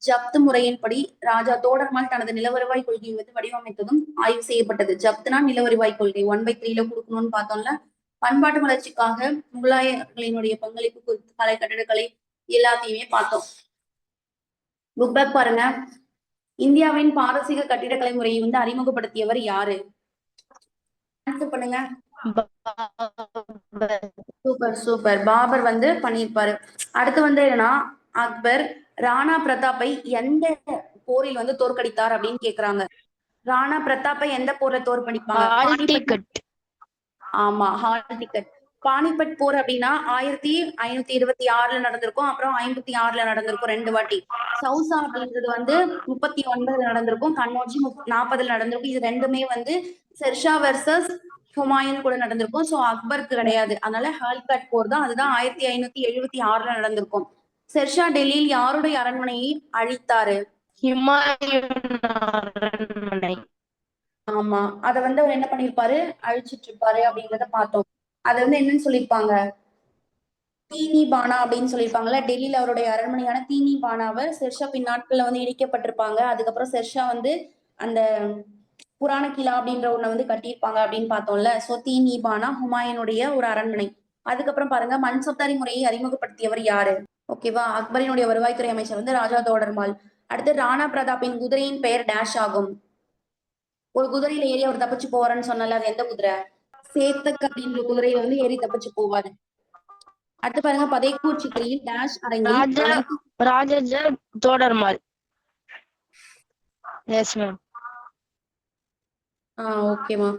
ஜப்து முறையின்படி ராஜா தோடர்மால் தனது நிலவருவாய் கொள்கையை வந்து வடிவமைத்ததும் ஆய்வு செய்யப்பட்டது. ஜப்துனா நிலவருவாய் கொள்கை 1/3 கொடுக்கணும்னு பார்த்தோம்ல. பண்பாட்டு வளர்ச்சிக்காக முகலாயர்களினுடைய பங்களிப்பு குறித்து கலை, கட்டடக்கலை எல்லாத்தையுமே பார்த்தோம். புக் பேக் பாருங்க. இந்தியாவின் பாரசீக கட்டிடக்கலை முறையை வந்து அறிமுகப்படுத்தியவர் யாரு? ஆன்சர் பண்ணுங்க. Super super. பாபர் வந்து பண்ணியிருப்பாரு. அடுத்து வந்து என்னன்னா, அக்பர் ராணா பிரதாப்பை எந்த போரில் வந்து தோற்கடித்தார் அப்படின்னு கேக்குறாங்க. ராணா பிரதாப்பை எந்த போர்ல தோற்கடிப்பாங்க? ஆமா, ஹால் டிக்கெட். பானிபட் போர் அப்படின்னா 1526 நடந்திருக்கும். அப்புறம் 56 நடந்திருக்கும் 2 வாட்டி. சவுசா அப்படின்றது வந்து 39 நடந்திருக்கும். கண்ணோச்சி 40 நடந்திருக்கும். இது ரெண்டுமே வந்து ஷெர்ஷா வெர்சஸ் ஹுமாயூன் கூட நடந்திருக்கும். சோ அக்பருக்கு கிடையாது. அதனால ஹால்காட் போர் தான். அதுதான் 1576 நடந்திருக்கும். ஷெர்ஷா டெல்லியில் யாருடைய அரண்மனையை அழித்தாரு?
ஹுமாயூன் அரண்மனை.
ஆமா, அத வந்து அவர் என்ன பண்ணிருப்பாரு? அழிச்சிட்டு இருப்பாரு அப்படின்றத பார்த்தோம். அது வந்து என்னன்னு சொல்லியிருப்பாங்க? தீனி பானா அப்படின்னு சொல்லியிருப்பாங்கல்ல. டெல்லியில அவருடைய அரண்மனையான தீனி பானாவை ஷெர்ஷா பின்னாட்கள்ல வந்து இடிக்கப்பட்டிருப்பாங்க. அதுக்கப்புறம் ஷெர்ஷா வந்து அந்த புராண கிலா அப்படின்ற ஒண்ணை வந்து கட்டியிருப்பாங்க அப்படின்னு பார்த்தோம்ல. சோ தீனி பானா ஹுமாயூனுடைய ஒரு அரண்மனை. அதுக்கப்புறம் பாருங்க, மன்சப்தாரி முறையை அறிமுகப்படுத்தியவர் யாரு? ஓகேவா? அக்பரினுடைய வருவாய்த்துறை அமைச்சர் வந்து ராஜா தோடர்மால். அடுத்து ராணா பிரதாப்பின் குதிரையின் பெயர் டேஷ் ஆகும். ஒரு குதிரையில ஏறி அவர் தப்பிச்சு போவாருன்னு சொன்னல, அது எந்த குதிரை? சேத்தக் அப்படின்ற குதிரையில வந்து ஏறி தப்பிச்சு போவாரு. அடுத்து பாருங்க, பதைக்கூர் சித்திரையில் டேஷ் அரங்கில்
ராஜா
அனைத்து
ராஜாஜ தோடர்மால். Yes ma'am.
ஓகேமா.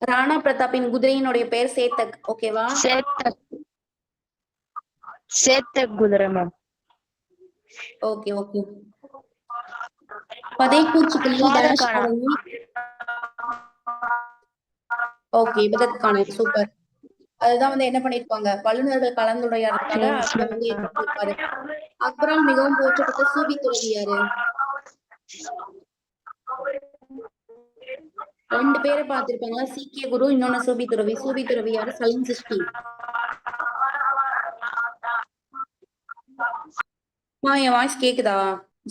ராணா பிரதாப்பின் குதிரையினுடைய பெயர் சேத்தக். ஓகேவா?
சேத்தக் சேத்தக் குதிரை மேம்.
Okay okay. பதைக்கூர் சித்திரையில் டேஷ்
பாதகானா.
அரங்கில் ஓகே, இபதத்கான சூப்பர். அதுதான் வந்து என்ன பண்ணிருப்பாங்க, வல்லுநர்கள் கலந்துரையாடுறதுக்காக
எஸ்
அக்பர் வந்து
மேம்.
ஏற்படுத்தியிருப்பாரு. அக்பரால் மிகவும் போற்றப்பட்ட சூபி துறவி யாரு? 2 பேரை பார்த்திருப்பாங்களா? சீக்கிய குரு, இன்னொன்னு சூபி துறவி. சூபி துறவி யாரு? சலீம் சிஷ்டி. என் வாய்ஸ் கேக்குதா?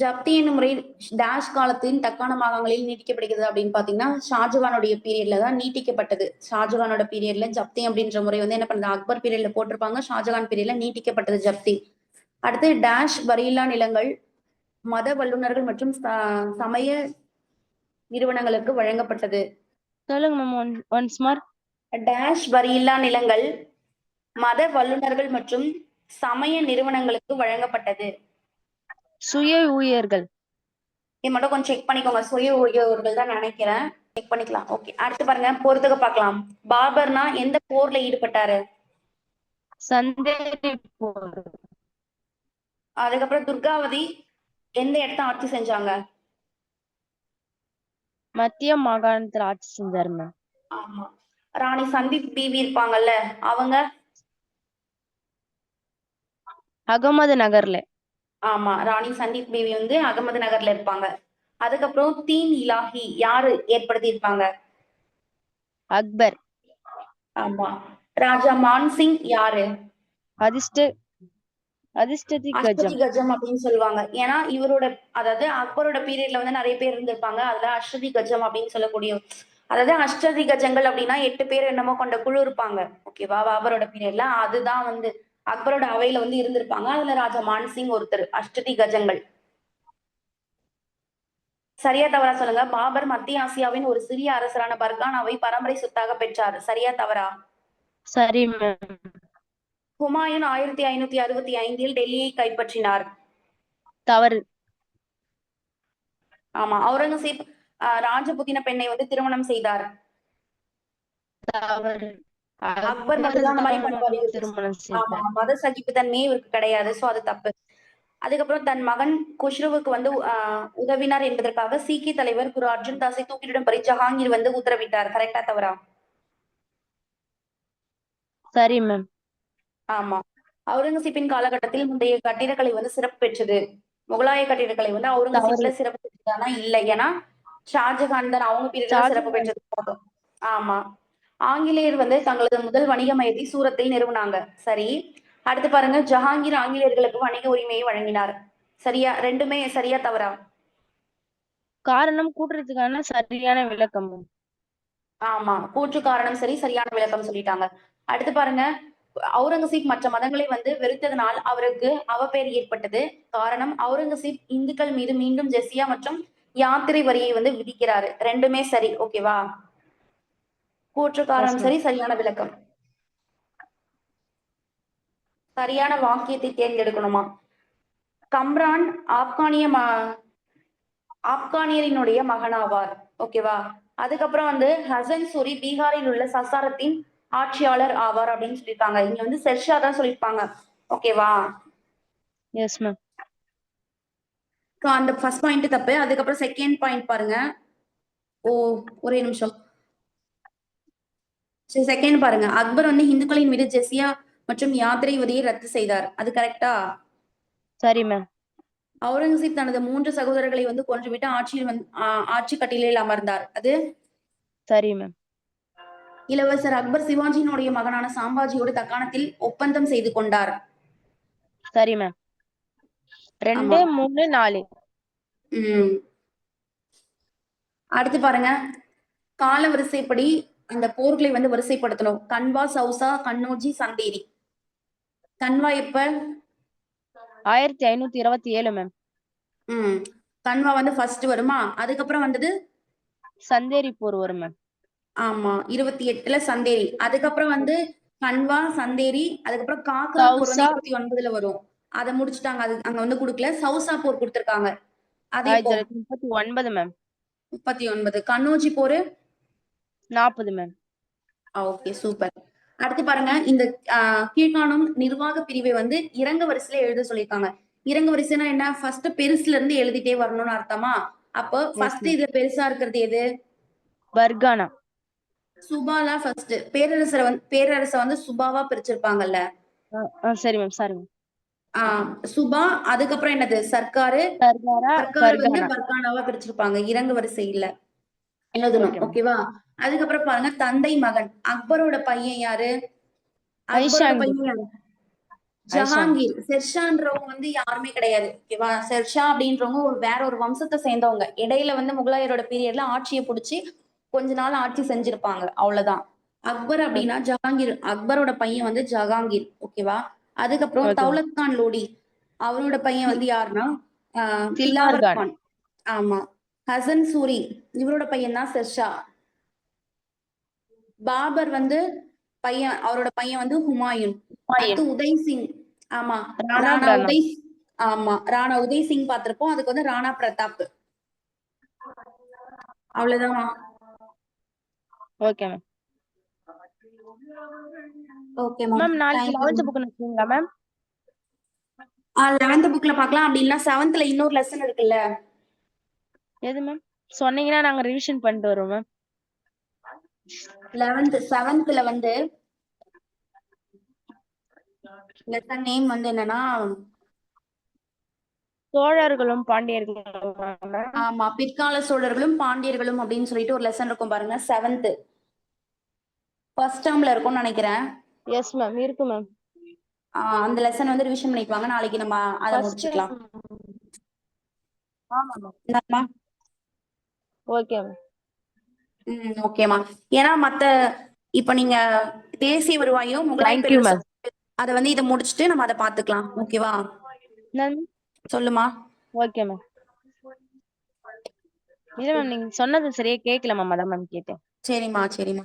ஜப்தி என்னும் முறை டேஷ் காலத்தின் தக்கான மாகாணங்களில் நீட்டிக்கப்படுகிறது அப்படின்னு பாத்தீங்கன்னா, ஷாஜகானுடைய பீரியட்ல தான் நீட்டிக்கப்பட்டது. ஷாஜகானோட பீரியட்ல ஜப்தி அப்படின்ற முறை வந்து என்ன பண்ணுது, அக்பர் பீரியட்ல போட்டிருப்பாங்க, ஷாஜகான் பீரியட்ல நீட்டிக்கப்பட்டது ஜப்தி. அடுத்து டேஷ் வரியில்லா நிலங்கள் மத வல்லுநர்கள் மற்றும் சமய நிறுவனங்களுக்கு வழங்கப்பட்டது.
சொல்லுங்க மேம் ஒன்ஸ் மோர்.
டேஷ் வரியில்லா நிலங்கள் மத வல்லுநர்கள் மற்றும் சமய நிறுவனங்களுக்கு வழங்கப்பட்டது.
சுய ஊழியர்கள்.
இது மட்டும் கொஞ்சம் செக் பண்ணிக்கோங்க. சுய ஊழியர்கள் தான் நினைக்கிறேன். செக் பண்ணிக்கலாம். ஓகே. அடுத்து பாருங்க, போறதுக்கு பார்க்கலாம். பாபர்னா எந்த போர்ல ஈடுபட்டாரு?
சந்தேரி போர்.
அதுக்கப்புறம் துர்காவதி எந்த இடத்த ஆட்சி செஞ்சாங்க?
மத்திய மாகாணத்துல ஆட்சி செஞ்சாரு மேம்.
ஆமா. ராணி சந்தீப் பிவி இருப்பாங்கல்ல, அவங்க?
அகமது நகர்ல.
ஆமா, ராணி சந்தீப் பிவி வந்து அகமது நகர்ல இருப்பாங்க. அதுக்கப்புறம் தீன் இலாஹி யாரு ஏற்படுத்தி இருப்பாங்க?
அக்பர்.
ஆமா. ராஜா மான்சிங் யாரு?
அதிர்ஷ்டதி
அஷ்டதி
கஜம்.
கஜம் அப்படின்னு சொல்லுவாங்க. ஏன்னா இவரோட, அதாவது அக்பரோட பீரியட்ல வந்து நிறைய பேர் இருந்திருப்பாங்க. அதுல அஷ்டதி கஜம் அப்படின்னு சொல்லக்கூடிய, அதாவது அஷ்டதி கஜங்கள் அப்படின்னா 8 பேர் என்னமோ கொண்ட குழு இருப்பாங்க. ஓகேவா? பாபரோட பீரியட்ல அதுதான் வந்து அக்பரோட அவையில வந்து இருந்திருப்பாங்க. அதுல ராஜா மான்சிங் ஒருத்தர். அஷ்டதி கஜங்கள். சரியா தவறா சொல்லுங்க. பாபர் மத்திய ஆசியாவின் ஒரு சிறிய அரசரான பர்கானாவை பரம்பரை சொத்தாக பெற்றார். சரியா தவறா?
சரி மேம்.
ஹுமாயூன் 1565 டெல்லியை கைப்பற்றினார்.
தவறு.
ஆமா. அவுரங்கசீப் ராஜபுத்தின பெண்ணை வந்து திருமணம் செய்தார்.
தவறு.
அக்பர்
அக்பர்
மட்டும்தான் அந்த மாதிரி
தான்
பண்ணுவாரு.
திருமணம்
ஆமா,
செய்தார்.
மத சகிப்புத்தன்மையே இவருக்கு கிடையாது. சோ அது தப்பு. அதுக்கப்புறம் தன் மகன் குஷ்ருவுக்கு வந்து உதவினார் என்பதற்காக சீக்கிய தலைவர் குரு அர்ஜுன் தாஸை தூக்கிலிடும்படி ஜஹாங்கீர் வந்து உத்தரவிட்டார். கரெக்டா தவறா?
சரி மேம்.
ஆமா. அவுரங்கசீப்பின் காலகட்டத்தில் முந்தைய கட்டிடக்கலை வந்து சிறப்பு பெற்றது. முகலாய கட்டிடக்கலை வந்து அவுரங்கசீப்ல
தவறு.
சிறப்பு பெற்றதானா? இல்ல. ஏன்னா ஷாஜகான் தான் அவங்க பீரியட்ல தான் சிறப்பு
ஷாஜகான்.
பெற்றது. ஆமா. ஆங்கிலேயர் வந்து தங்களது முதல் வணிக மையத்தை சூரத்தில் நிறுவனாங்க. சரி. அடுத்து பாருங்க, ஜஹாங்கீர் ஆங்கிலேயர்களுக்கு வணிக உரிமையை வழங்கினார். சரியா? ரெண்டுமே சரியா தவறா?
காரணம் கூட்டுறதுக்கான சரியான விளக்கம்.
ஆமா. கூற்று காரணம் சரி, சரியான விளக்கம் சொல்லிட்டாங்க. அடுத்து பாருங்க, அவுரங்கசீப் மற்ற மதங்களை வந்து வெறுத்ததனால் அவருக்கு அவப்பெயர் ஏற்பட்டது. காரணம், அவுரங்கசீப் இந்துக்கள் மீது மீண்டும் ஜெசியா மற்றும் யாத்திரை வரியை வந்து விதிக்கிறாரு. ரெண்டுமே சரி. ஓகேவா? கூற்று
எஸ்
காரணம்
மேம்.
சரி, சரியான விளக்கம். சரியான வாக்கியத்தை தேர்ந்தெடுக்கணுமா? கம்ரான் ஆப்கானியரினுடைய மகனாவார். ஓகேவா? அதுக்கப்புறம் வந்து ஹசன் சூரி பீகாரில் உள்ள சசாரத்தின் ஆட்சியாளர் ஆவார் அப்படின்னு சொல்லியிருக்காங்க. இங்க வந்து ஷெர்ஷா தான் சொல்லியிருப்பாங்க. ஓகேவா?
Yes ma'am.
அந்த ஃபர்ஸ்ட் பாயிண்ட் தப்பு. அதுக்கப்புறம் செகண்ட் பாயிண்ட் பாருங்க. ஓ, ஒரே நிமிஷம். சரி, செகண்ட் பாருங்க. அக்பர் வந்து இந்துக்களின் மீது ஜெசியா மற்றும் யாத்திரை வரியை ரத்து செய்தார். அது கரெக்டா?
சரி மேம்.
அவுரங்கசீப் தனது 3 சகோதரர்களை வந்து கொன்றுவிட்டு ஆட்சியில் வந்து ஆட்சி கட்டிலில் அமர்ந்தார். அது
சரி மேம்.
இளவரசர் அக்பர் சிவாஜியினுடைய மகனான சாம்பாஜியோடு தக்காணத்தில் ஒப்பந்தம் செய்து கொண்டார்.
சரி மேம். 2,
ஆமா.
3, 4.
உம் அடுத்து பாருங்க, கால வரிசைப்படி இந்த போர்களை வந்து வரிசைப்படுத்தணும். கன்வா, சௌசா, கன்னோஜி, சந்தேரி. கன்வா எப்ப?
1527 மேம்.
கன்வா வந்து ஃபர்ஸ்ட் வருமா? அதுக்கப்புறம் வந்தது
சந்தேரி போர் வரும் மேம்.
ஆமா 28ல சந்தேரி. அதுக்கப்புறம் வந்து கன்வா, சந்தேரி, அதுக்கப்புறம் காக்ரா போர் வந்து
சௌசா
29ல வரும். அத முடிச்சுட்டாங்க. அது அங்க வந்து குடுக்கல. சௌசா போர் குடுத்திருக்காங்க. அது எப்போ?
1939 மேம்.
39. கன்னோஜி போரு?
40 மேம்.
Okay super. அடுத்து பாருங்க, இந்த அ கீழ்காணும் நிர்வாக பிரிவை வந்து இறங்கு வரிசையில எழுத சொல்லியிருக்காங்க. இறங்கு வரிசைன்னா என்ன? ஃபர்ஸ்ட் பெருசுல இருந்து எழுதிட்டே வரணும்னு அர்த்தமா? அப்போ
எஸ்
ஃபர்ஸ்ட்
மேம்.
இதுல பெருசா இருக்கிறது எது?
பர்கானா.
சுபாலா ஃபர்ஸ்ட். பேரரச வந்து சுபாவா பிரிச்சிருப்பாங்கல்ல.
சரி மேம். Sorry ma'am.
ஆ சுபா, அதுக்கப்புறம் என்னது? சர்க்காரு.
சர்தாரா,
சர்க்காரு வந்து
பர்கானா.
பர்கானாவா பிரிச்சிருப்பாங்க. இறங்கு வரிசை இல்ல. எழுதணும்.
Okay ma'am.
ஓகேவா? அதுக்கப்புறம் பாருங்க, தந்தை மகன். அக்பரோட பையன் யாரு? அக்பரோட
ஐஷாங்கி.
பையன் யாரு?
ஐஷாங்கி.
ஜஹாங்கீர். ஷெர்ஷான்றவங்க வந்து யாருமே கிடையாது. ஓகேவா? ஷெர்ஷா அப்படின்றவங்க வேற ஒரு வம்சத்தை சேர்ந்தவங்க. இடையில வந்து முகலாயரோட பீரியட்ல ஆட்சியை புடிச்சு கொஞ்ச நாள் ஆட்சி செஞ்சிருப்பாங்க. அவ்வளவுதான். அக்பர் அப்படின்னா ஜஹாங்கீர். அக்பரோட பையன் வந்து ஜஹாங்கீர். ஓகேவா? அதுக்கப்புறம்
ஓகே மேம்.
தௌலத் கான் லோடி. அவரோட பையன் வந்து யாருன்னா
தில்வார்
திலாவர்
கான்.
கான். ஆமா. ஹசன் சூரி. இவரோட பையன் தான் ஷெர்ஷா. பாபர் வந்து அவரோட பையன் வந்து ஹுமாயூன். அடுத்து
ஹுமாயூன்.
உதய் சிங். ஆமா.
ராணா
ராணா
பிரதாப்.
உதய் ஆமா. ராணா உதய் சிங் பார்த்திருப்போம். அதுக்கு வந்து ராணா பிரதாப். அவ்வளவுதான்.
Okay ma'am.
Okay ma'am.
Ma'am நாளைக்கு
தேங்க்யூ.
11th புக் நடத்துவீங்களா மேம்?
11th புக்ல பார்க்கலாம். அப்படி இல்லைன்னா 7th இன்னொரு லெசன் இருக்குல்ல.
எது மேம்? சொன்னீங்கன்னா நாங்க ரிவிஷன் பண்ணிட்டு வருவோம் மேம்.
7th வந்து லெசன் நேம் வந்து என்னன்னா
சோழர்களும் பாண்டியர்களும் மேம்.
ஆமா, பிற்கால சோழர்களும் பாண்டியர்களும் அப்படின்னு சொல்லிட்டு ஒரு லெசன் இருக்கும் பாருங்க. 7th ஃபர்ஸ்ட் டேர்ம்ல இருக்கும்னு நினைக்கிறேன்.
Yes ma'am. இருக்கு மேம்.
அந்த லெசன் வந்து ரிவிஷன் பண்ணிக்குவாங்க. நாளைக்கு நம்ம அதை
ஃபர்ஸ்ட்.
முடிச்சுக்கலாம்.
ஆமா மேம்.
என்னம்மா?
Okay ma'am.
ஓகேம்மா. ஏன்னா இப்ப நீங்க தேசிய வருவாயும் முகலாய
தேங்க்யூ
பேரரசு
மேம்.
அத வந்து இதை முடிச்சுட்டு நம்ம அதை பாத்துக்கலாம். ஓகேவா?
மேம்.
சொல்லுமா.
Okay ma'am. இல்ல மேம், நீங்க சொன்னது சரியா கேட்கல மேம். அதான் மேம் கேட்டேன்.
சரிம்மா சரிம்மா.